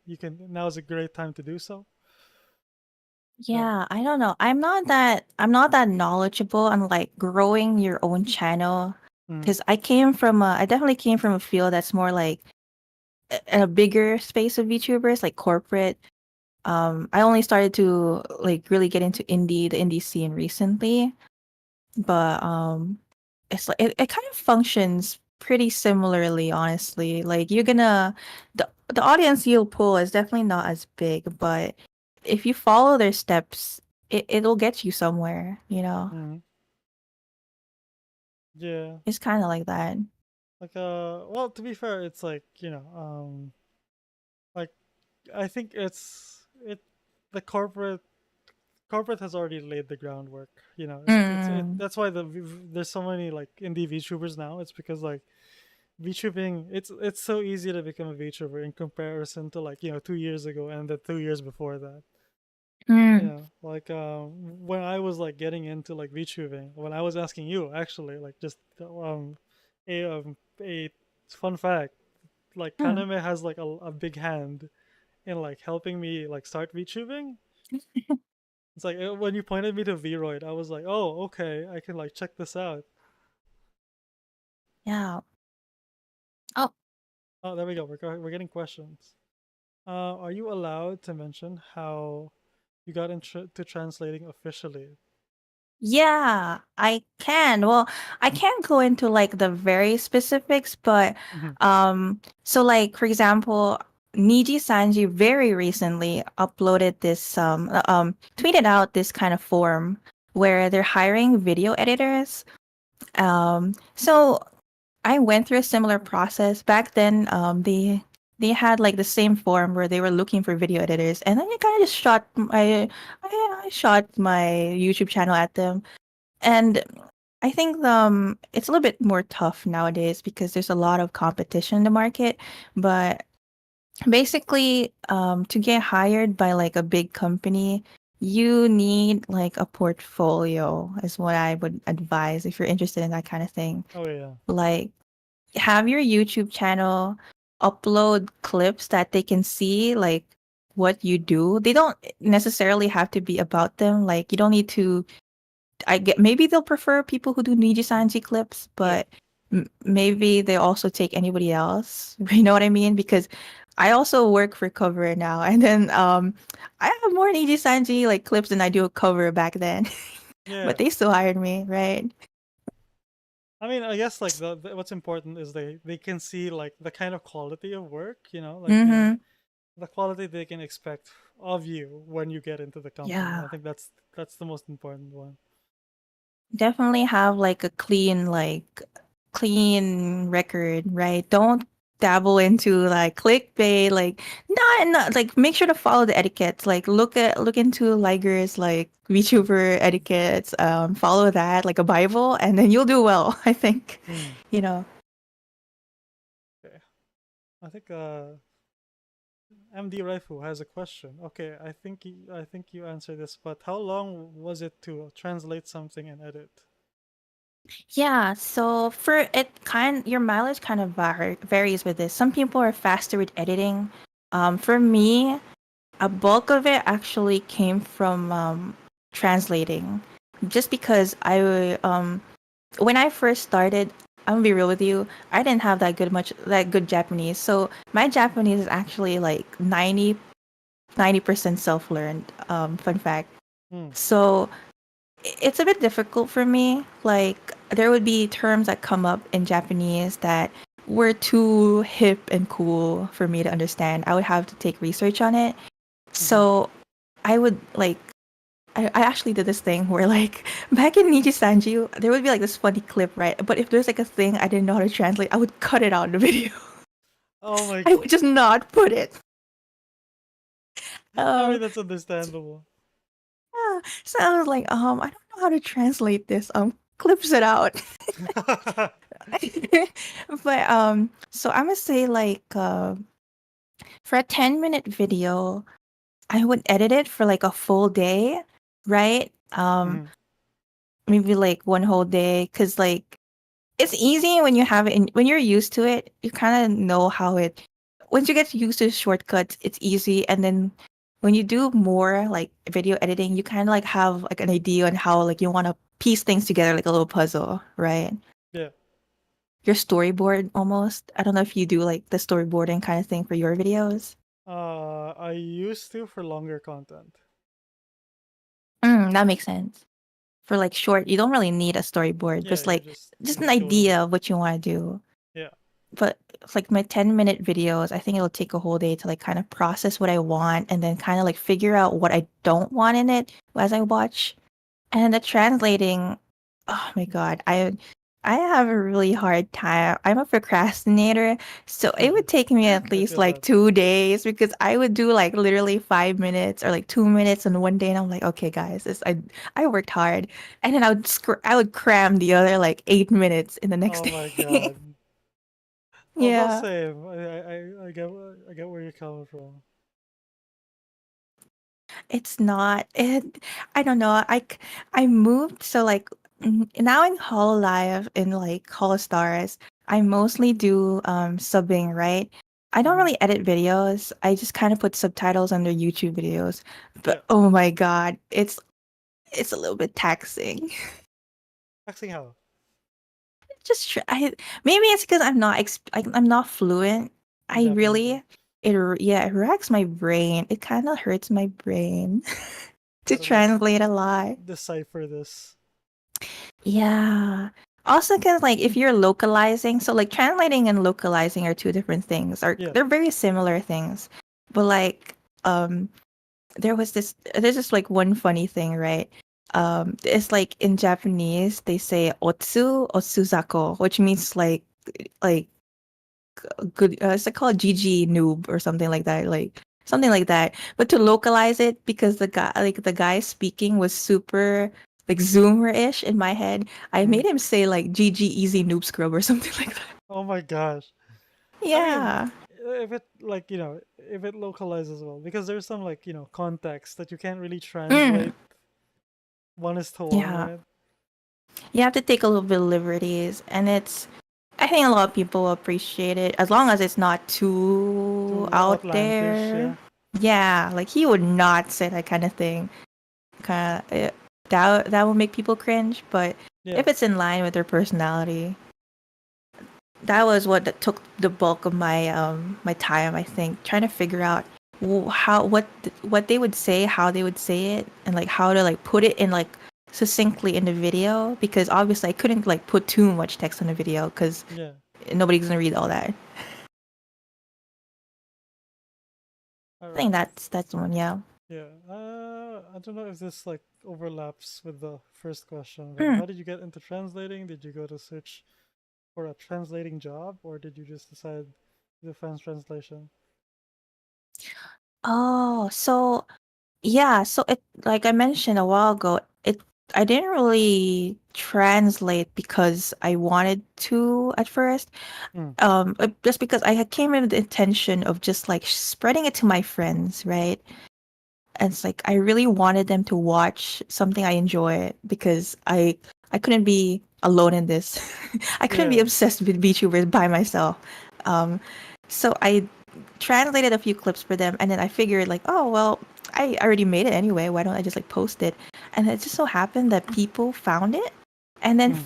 you can now is a great time to do so. So Yeah, I don't know. I'm not that knowledgeable on like growing your own channel mm, because I definitely came from a field that's more like a bigger space of VTubers, like corporate. I only started to like really get into the indie scene recently, but it's like it kind of functions pretty similarly, honestly. Like the audience you'll pull is definitely not as big, but if you follow their steps, it'll get you somewhere, you know? mm, yeah, It's kind of like that. like well, to be fair, it's like like I think the corporate has already laid the groundwork. Mm. That's why there's so many like indie VTubers now. It's because like VTubing, it's so easy to become a VTuber in comparison to like 2 years ago and the 2 years before that. Mm. Like when I was like getting into like VTubing, when I was asking you actually, like just a fun fact, like Mm. Kaname has like a big hand in like helping me like start VTubing. It's like when you pointed me to Vroid, I was like, oh, okay, I can like check this out. Yeah. Oh, Oh, there we go. We're getting questions. Are you allowed to mention how you got into translating officially? yeah, I can. Well, I can't go into like the very specifics, but Mhm. so like for example, Niji Sanji very recently uploaded this tweeted out this kind of form where they're hiring video editors. So I went through a similar process. Back then, they had like the same form where they were looking for video editors, and then I kind of just I shot my YouTube channel at them. And I think it's a little bit more tough nowadays because there's a lot of competition in the market. But basically, to get hired by like a big company, you need like a portfolio is what I would advise if you're interested in that kind of thing. Oh yeah. Like have your YouTube channel upload clips that they can see like what you do. They don't necessarily have to be about them. Like you don't need to I get maybe they'll prefer people who do Niji Sanji clips, Yeah. but maybe they also take anybody else. You know what I mean? Because I also work for cover now, and then I have more Niji Sanji like clips than I do a cover back then, Yeah. but they still hired me, right? I mean, I guess like what's important is they can see like the kind of quality of work, like Mm-hmm. the quality they can expect of you when you get into the company. Yeah. I think that's the most important one. Definitely have like a clean record, right? Don't dabble into like clickbait, like not like make sure to follow the etiquettes. Like look into Liger's like VTuber etiquettes, follow that like a Bible and then you'll do well, I think. Hmm. You know. Okay. I think MD Raifu has a question. Okay, I think you answered this, but how long was it to translate something and edit? Yeah, so for it kind your mileage kind of varies with this. Some people are faster with editing. For me, a bulk of it actually came from translating. Just because when I first started, I'm gonna be real with you, I didn't have that good Japanese. So my Japanese is actually like 90% self-learned. Fun fact. Hmm. So it's a bit difficult for me. Like there would be terms that come up in Japanese that were too hip and cool for me to understand. I would have to take research on it. Mm-hmm. So I would like I actually did this thing where like back in Niji Sanji, there would be like this funny clip, right? But if there's like a thing I didn't know how to translate, I would cut it out in the video. Oh my I god. would just not put it. I Um, mean that's understandable. yeah. So I was like, I don't know how to translate this. Clips it out. But so I'm gonna say like for a 10-minute video, I would edit it for like a full day, right? Hmm. Maybe like one whole day, cause like it's easy when you have it and when you're used to it, you kind of know how it once you get used to shortcuts, it's easy and then when you do more like video editing, you kind of like have like an idea on how like you want to piece things together like a little puzzle, right? Yeah. Your storyboard almost. I don't know if you do like the storyboarding kind of thing for your videos. I used to for longer content. That makes sense. For like short, you don't really need a storyboard, Yeah, just you're like just just an doing. idea of what you want to do. Yeah. But like my 10-minute videos, I think it'll take a whole day to like kind of process what I want and then kind of like figure out what I don't want in it as I watch. And the translating, oh my God, I have a really hard time. I'm a procrastinator, so it would take me at I least feel like that. 2 days because I would do like literally 5 minutes or like 2 minutes in one day, and I'm like, okay, guys, I worked hard, and then I would cram the other like 8 minutes in the next Oh my day. god. Although Yeah. same, I get where you're coming from. It's not. I don't know. I moved so like now in Hall Live in like Hall Stars, I mostly do subbing, right? I don't Hmm. really edit videos. I just kind of put subtitles under YouTube videos. Yeah. But oh my God, it's a little bit taxing. Taxing how? Just maybe it's because I'm not fluent. In I Japanese, yeah. really yeah, it racks my brain. It kind of hurts my brain to Gotta like translate a lot. decipher this. Yeah. Also, because like if you're localizing, so like translating and localizing are two different things. Are Yeah. they're very similar things, but like there's this like one funny thing, right? It's like in Japanese they say otsuzako, which means like good it's like called GG noob or something like that, like something like that. But to localize it because the guy speaking was super like zoomer-ish in my head, I Hmm. made him say like GG easy noob scrub or something like that. Oh my gosh. I mean, Yeah. if it like if it localizes well, because there's some like context that you can't really Mm, translate one is to one, yeah. right? You have to take a little bit of liberties, and it's. I think a lot of people appreciate it as long as it's not too Too out outlandish, there. yeah, Yeah, like he would not say that kind of thing. Kind of that will make people cringe, but yeah, if it's in line with their personality, that was what took the bulk of my time. I think trying to figure out how what they would say, how they would say it, and like how to like put it in like succinctly in the video because obviously I couldn't like put too much text on the video because yeah. nobody's gonna read all that. All I think right. that's the one. Yeah. Yeah. I don't know if this like overlaps with the first question. Like, Mm. how did you get into translating? Did you go to search for a translating job, or did you just decide to do French translation? Oh, so yeah, so it like I mentioned a while ago, it I didn't really translate because I wanted to at first. Mm, Just because I had came in with the intention of just like spreading it to my friends, right? And it's like I really wanted them to watch something I enjoy because I couldn't be alone in this. I couldn't be yeah. obsessed with VTubers by myself. Um, so I translated a few clips for them and then I figured like, oh well, I already made it anyway. Why don't I just like post it? And it just so happened that people found it. And then Mm,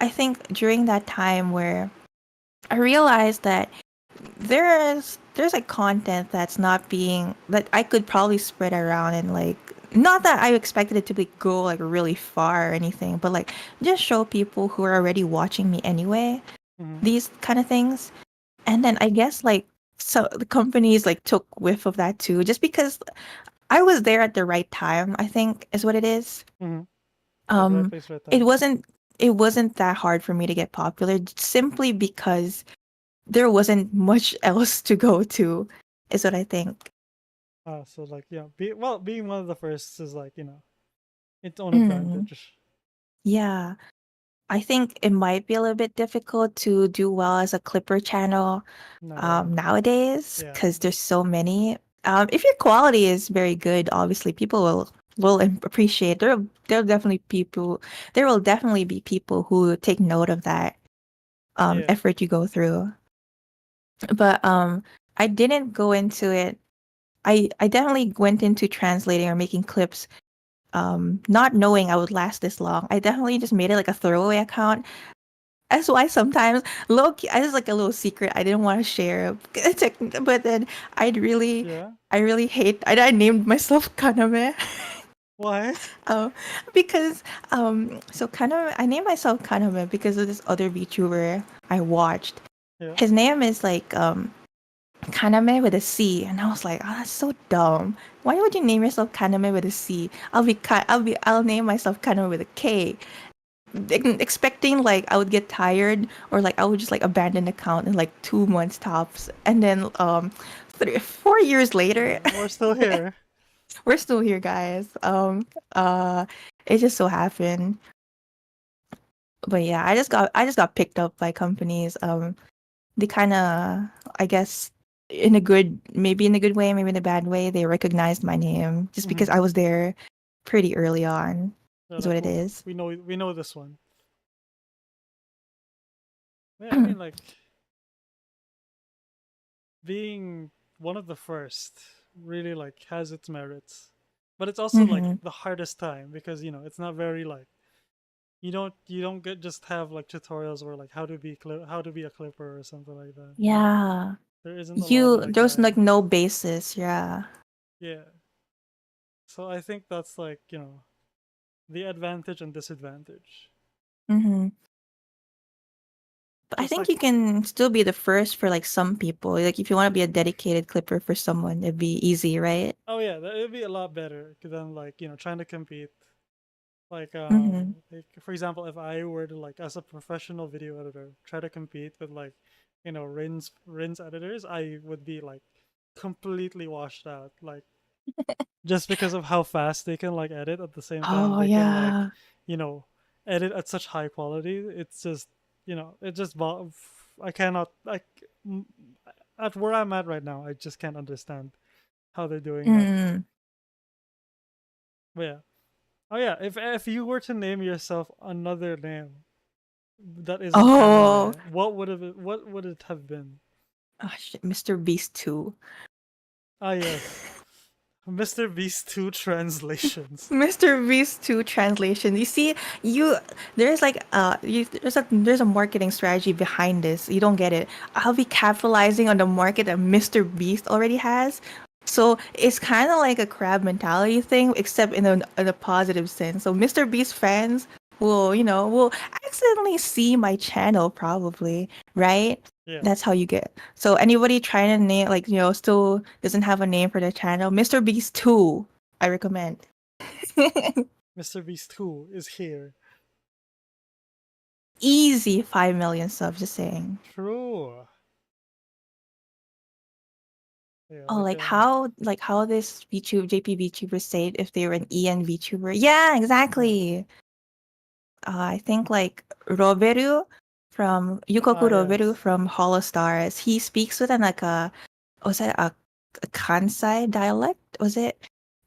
I think during that time where I realized that there's like content that's not being that I could probably spread around and like not that I expected it to be go like really far or anything, but like just show people who are already watching me anyway mm, these kind of things. And then I guess like so the companies like took whiff of that too, just because I was there at the right time, I think is what it is. mm. Yeah, the right Um, place, right it time. wasn't it wasn't that hard for me to get popular simply because there wasn't much else to go to, is what I think. So like being one of the first is like its own Mm, advantage. yeah. I think it might be a little bit difficult to do well as a Clipper channel Nowadays, nowadays yeah, because there's so many. If your quality is very good, obviously people will appreciate. There will definitely be people who take note of that yeah. effort you go through. But I didn't go into it. I definitely went into translating or making clips not knowing I would last this long. I definitely just made it like a throwaway account. That's why sometimes low key, I just like a little secret I didn't want to share. It's like, but then Yeah. I really hate. I named myself Kaname. Why? um, because so Kaname, I named myself Kaname because of this other VTuber I watched. Yeah. His name is like Kaname with a C, and I was like, oh, that's so dumb. Why would you name yourself Kaname with a C? I'll name myself Kaname with a K, expecting like I would get tired or like I would just like abandon the account in like 2 months tops, and then 4 years later, Yeah. We're still here. we're still here, guys. Uh, it just so happened, but yeah, I just got picked up by companies. They kind of, I guess, in a good, maybe in a good way, maybe in a bad way, they recognized my name just Hmm. because I was there pretty early on, They're is like, what it oh, is. we know this one. Yeah, I mean like being one of the first really like has its merits, but it's also like Mm-hmm. the hardest time because it's not very like you don't get just have like tutorials or like how to be a clipper or something like that. Yeah. There isn't a lot of like There's like guides. no basis. Yeah. Yeah. So I think that's like, the advantage and disadvantage. Mm-hmm. But I Just think like, you can still be the first for like some people. Like if you want to be a dedicated clipper for someone, it'd be easy, right? oh yeah, that would be a lot better than like, trying to compete. Mm-hmm. Like for example, if I were to like as a professional video editor try to compete with like, Rin's editors, I would be like completely washed out. Like just because of how fast they can like edit at the same time Oh they can like, yeah. you know, edit at such high quality. It's just, it just I cannot like at where I'm at right now, I just can't understand how they're doing that. Mm. But yeah. Oh yeah, if you were to name yourself another name that isn't Oh, anime, what would it have been? oh shit, Mr. Beast 2. Ah yes. Mr. Beast 2 translations. Mr. Beast 2 translation. You see, you there's like there's a marketing strategy behind this. You don't get it. I'll be capitalizing on the market that Mr. Beast already has. So it's kind of like a crab mentality thing, except in a positive sense. So Mr. Beast fans will accidentally see my channel probably, right? Yeah. That's how you get. So anybody trying to name still doesn't have a name for their channel, Mr. Beast 2 I recommend. Mr. Beast 2 is here. Easy 5 million subs, just saying. True. Yeah, Oh, like like how this JP VTuber said if they were an EN VTuber. Yeah, yeah. exactly. I think like Roberu from Ah Yukoku Roberu yes. from Hollow Stars. He speaks with an like was it a Kansai dialect? Was it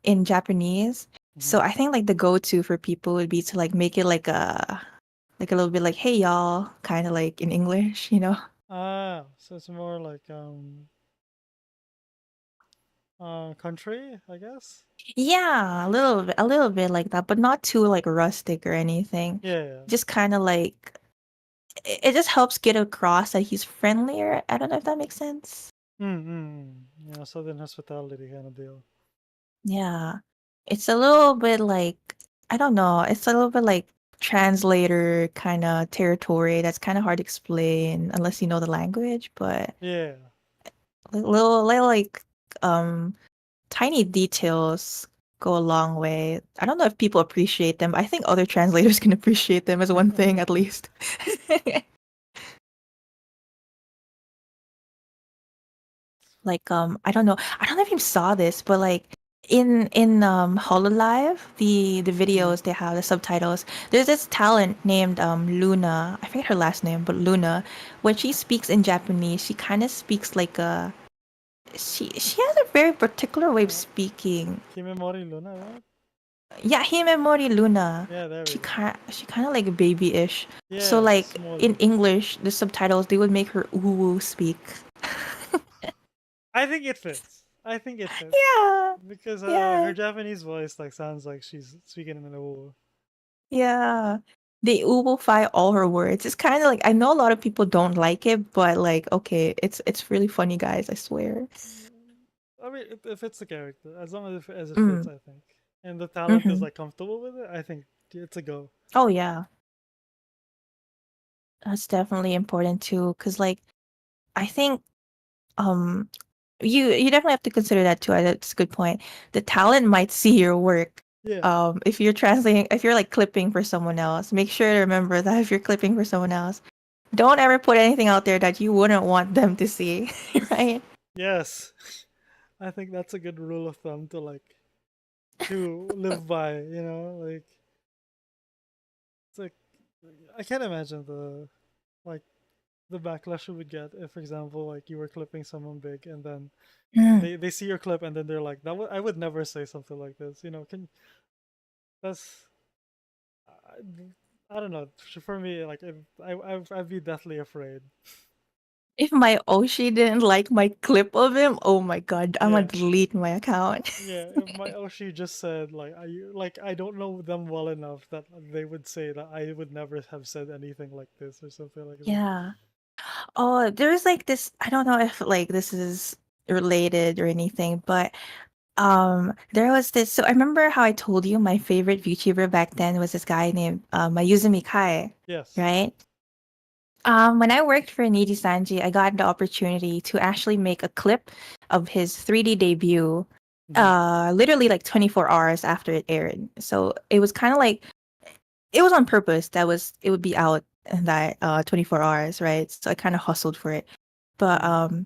in Japanese? Hmm. So I think like the go-to for people would be to like make it like a little bit like hey y'all, kind of like in English, you know? Ah, so it's more like country, I guess. Yeah, a little bit like that, but not too like rustic or anything. Yeah, yeah. Just kind of like it just helps get across that he's friendlier. I don't know if that makes sense. Yeah, Southern hospitality kind of deal. Yeah. It's a little bit like I don't know, it's a little bit like translator kind of territory that's kind of hard to explain unless you know the language, but Yeah. little like um tiny details go a long way. I don't know if people appreciate them, but I think other translators can appreciate them as one thing at least. Like I don't know if you saw this, but like in Hololive, the Mhm. videos they have the subtitles. There's this talent named Luna. I forget her last name, but Luna. When she speaks in Japanese, she kind of speaks like a she has a very particular way of Uh, speaking. Himemori Luna, right? Yeah, Himemori Luna. Yeah, there we go. She kind of like babyish. So Yeah, like in Smalley. English, the subtitles they would make her ooh speak. I think it fits. I think it fits Yeah, because her yeah, Japanese voice like sounds like she's speaking in a woo. yeah. They oobify all her words. It's kind of like I know a lot of people don't like it, but like okay, it's really funny, guys. I swear. I mean, it fits the character as long as it fits. Mm, I think, and the talent is mm-hmm. like comfortable with it. I think it's a go. Oh yeah, that's definitely important too. Cause like I think um you definitely have to consider that too. That's a good point. The talent might see your work. Yeah. If you're translating, if you're like clipping for someone else, make sure to remember that if you're clipping for someone else, don't ever put anything out there that you wouldn't want them to see, right? Yes. I think that's a good rule of thumb to live by. Like it's like I can't imagine like the backlash you would get if, for example, like you were clipping someone big and then Mm. they see your clip and then they're like, I would never say something like this. Can that's I don't know. For me, like if I'd be deathly afraid. If my Oshi didn't like my clip of him, oh my god, I'm gonna Yeah. delete my account. Yeah, if my Oshi just said I don't know them well enough that they would say that I would never have said anything like this or something like that. Yeah. Oh, there's like this, I don't know if like this is related or anything, but there was this, so I remember how I told you my favorite VTuber back then was this guy named Mayuzumi Kai, Yes. right? When I worked for Niji Sanji, I got the opportunity to actually make a clip of his 3D debut, Hmm. literally like 24 hours after it aired. So it was kind of like it was on purpose that was it would be out in that 24 hours, right? So I kind of hustled for it. But Hmm.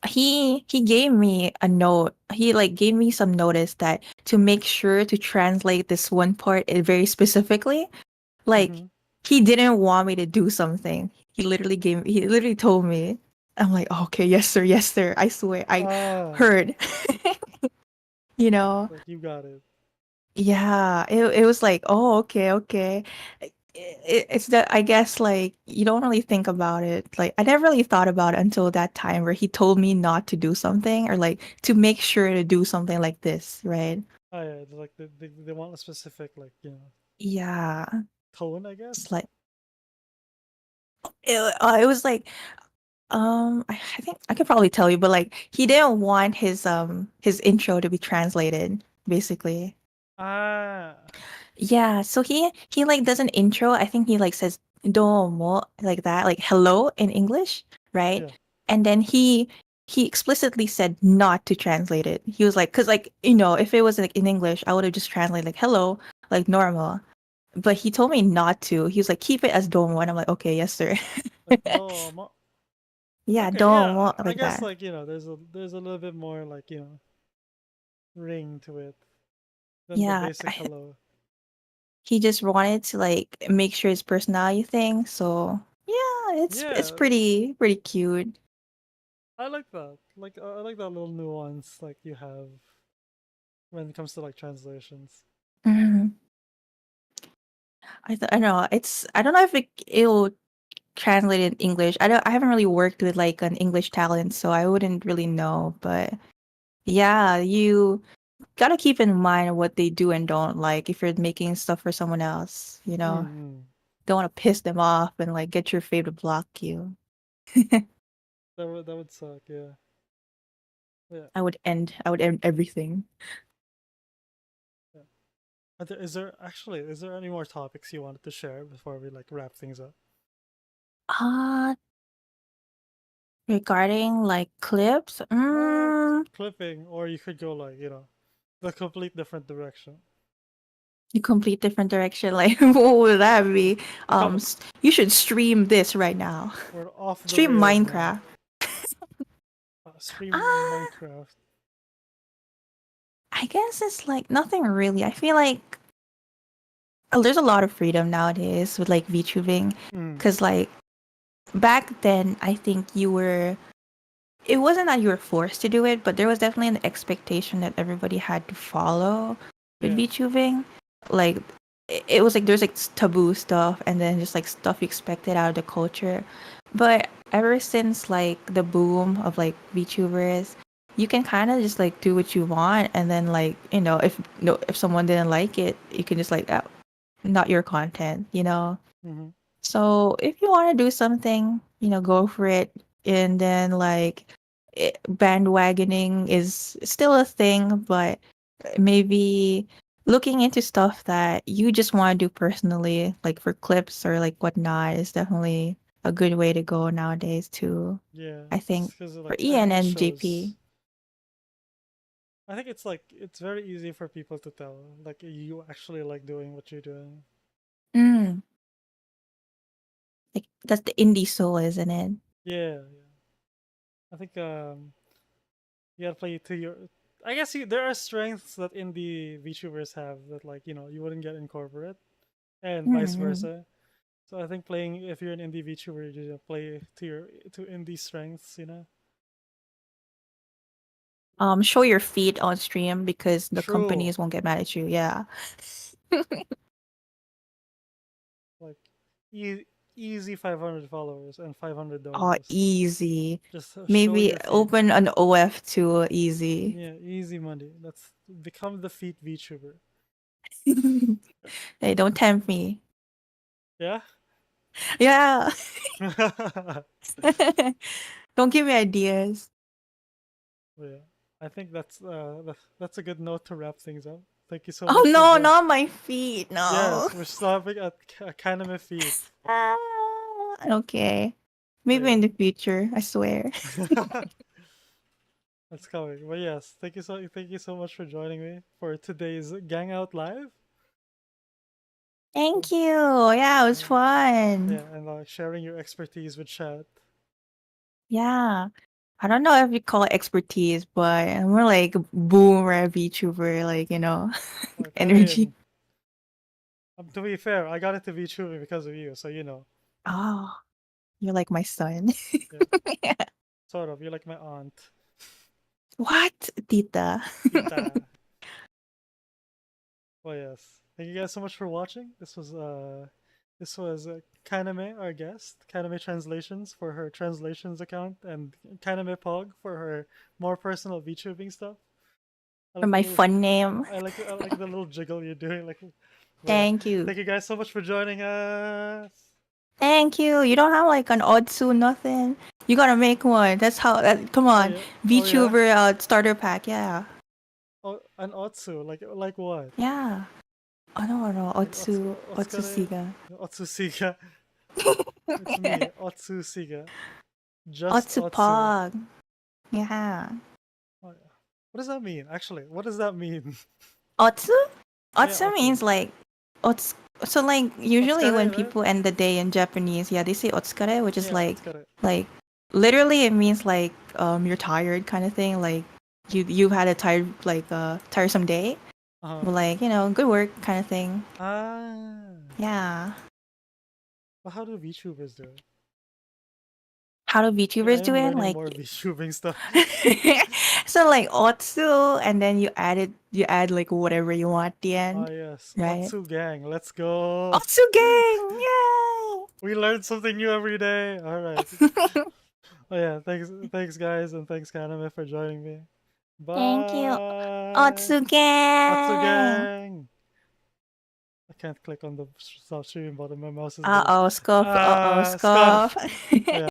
he gave me a note. He like gave me some notice that to make sure to translate this one part very specifically. Like Hmm. he didn't want me to do something. He literally told me. I'm like, "Oh, okay, yes, sir. I swear, I Ah, heard." you know, like you got it. yeah, it was like, "Oh, okay, okay." It's that I guess like you don't really think about it. Like I never really thought about it until that time where he told me not to do something or like to make sure to do something like this, right? Oh yeah, it's like they want a specific like Yeah, tone, I it's guess. like it was like I think I could probably tell you, but like he didn't want his intro to be translated, basically. Ah, Yeah, so he like does an intro. I think he like says domo like that, like hello in English, right? yeah. And then he explicitly said not to translate it. He was like, cause like you know, if it was like in English, I would have just translated like hello, like normal. But he told me not to. He was like, keep it as domo, and I'm like, okay, yes, sir. Like no, Yeah, okay, domo yeah. I like guess that. like there's a little bit more like ring to it than the Yeah, basic hello. he just wanted to like make sure his personality thing. So yeah, it's Yeah, pretty cute. I like that. Like I like that little nuance like you have when it comes to like translations. Mhm. I don't know. I don't know if it'll translate in English. I haven't really worked with like an English talent, so I wouldn't really know. But yeah, you gotta keep in mind what they do and don't like if you're making stuff for someone else. You know, Mm-hmm. don't want to piss them off and like get your fave to block you. That would suck. Yeah, yeah, I would end everything. yeah. Is there any more topics you wanted to share before we like wrap things up? Uh, regarding like clips, Clipping, or you could go like the complete different direction. a complete different direction. Like, what would that be? Oh, You should stream this right now. we're off the Stream rails now. Minecraft. Stream Ah, Minecraft. I guess it's like nothing really. I feel like there's a lot of freedom nowadays with like VTubing, Mm, because like back then, I think you were it wasn't that you were forced to do it, but there was definitely an expectation that everybody had to follow with yeah. VTubing. Like it was like there's like taboo stuff and then just like stuff you expected out of the culture. But ever since like the boom of like VTubers, you can kind of just like do what you want and then like, you know, if no if someone didn't like it, you can just like not your content, you know. Mm-hmm. So if you want to do something, you know, go for it. And then like bandwagoning is still a thing, but maybe looking into stuff that you just want to do personally, like for clips or like whatnot, is definitely a good way to go nowadays too. Yeah, I think because for like Ian it and shows. JP. I think it's like it's very easy for people to tell like you actually like doing what you're doing. Mm, like that's the indie soul, isn't it? Yeah, yeah. I think you gotta play to your. I guess there are strengths that indie VTubers have that like you wouldn't get in corporate, and vice Mm. versa. So I think playing if you're an indie VTuber, you just play to your to indie strengths. Show your feet on stream because the True. companies won't get mad at you. Yeah. Like e- easy 500 followers and 500 Oh, dollars. easy. Just show Maybe your feet. open an OF to easy. Yeah, easy money. That's become the feet VTuber. Hey, don't tempt me. Yeah. Yeah. Yeah. Don't give me ideas. Yeah. I think that's a good note to wrap things up. Thank you so Oh much for no, joining. not my feet. No. Yes, we're stopping at Kaname feet. Ah, okay. But Maybe in the future, I swear. yeah. That's coming. But yes, thank you so much for joining me for today's Gang Out Live. Thank you. Yeah, it was And, fun. yeah, and sharing your expertise with chat. Yeah. I don't know if you call it expertise, but we're like boomer VTuber, like, you know, Like I energy. mean, to be fair, I got into VTubing because of you, so Oh, you're like my son. yeah. Sort of. You're like my aunt. What, Tita? Tita. Oh yes. Thank you guys so much for watching. This was Kaname, our guest. Kaname Translations for her translations account, and Kaname Pog for her more personal VTubing stuff. I For like the my little fun name. I like the little jiggle you're doing. Like, but yeah, Thank you. thank you guys so much for joining us. Thank you. You don't have like an Otsu, nothing. You gotta make one. That's how. Come Oh on, yeah, oh yeah. VTuber starter pack. Yeah, Oh, an Otsu, like what? yeah. Oh no, no, Like Otsu, Otsukare, Otsusiga. Otsusiga. It's me, Otsusiga. Just Otsu. Otsupog. Yeah. Oh yeah. What does that mean? Actually, what does that mean? Otsu? Yeah, Otsu Otsu. means like ots. So like usually Otsukare, when right? people end the day in Japanese, yeah, they say otsukare, which is Yeah, Otsukare. like literally it means like you're tired kind of thing. Like you've had a tiresome day, Uh-huh. but like good work kind of thing. Ah. Yeah. Well, how do VTubers do it? How do Yeah, I VTubers do am it? learning Like more VTubing stuff. so like otsu, and then you add like whatever you want at the Ah, end, yes. right? Otsu gang, let's go. Otsu gang! Yay! We learn something new every day. All right. Oh yeah, thanks guys, and thanks Kaname for joining me. Thank you. Bye. Otsu Otsu gang! gang. I can't click on the stop stream button. My mouse is dead. Uh-oh, scoff. Uh-oh, Scarf. scoff. Oh yeah.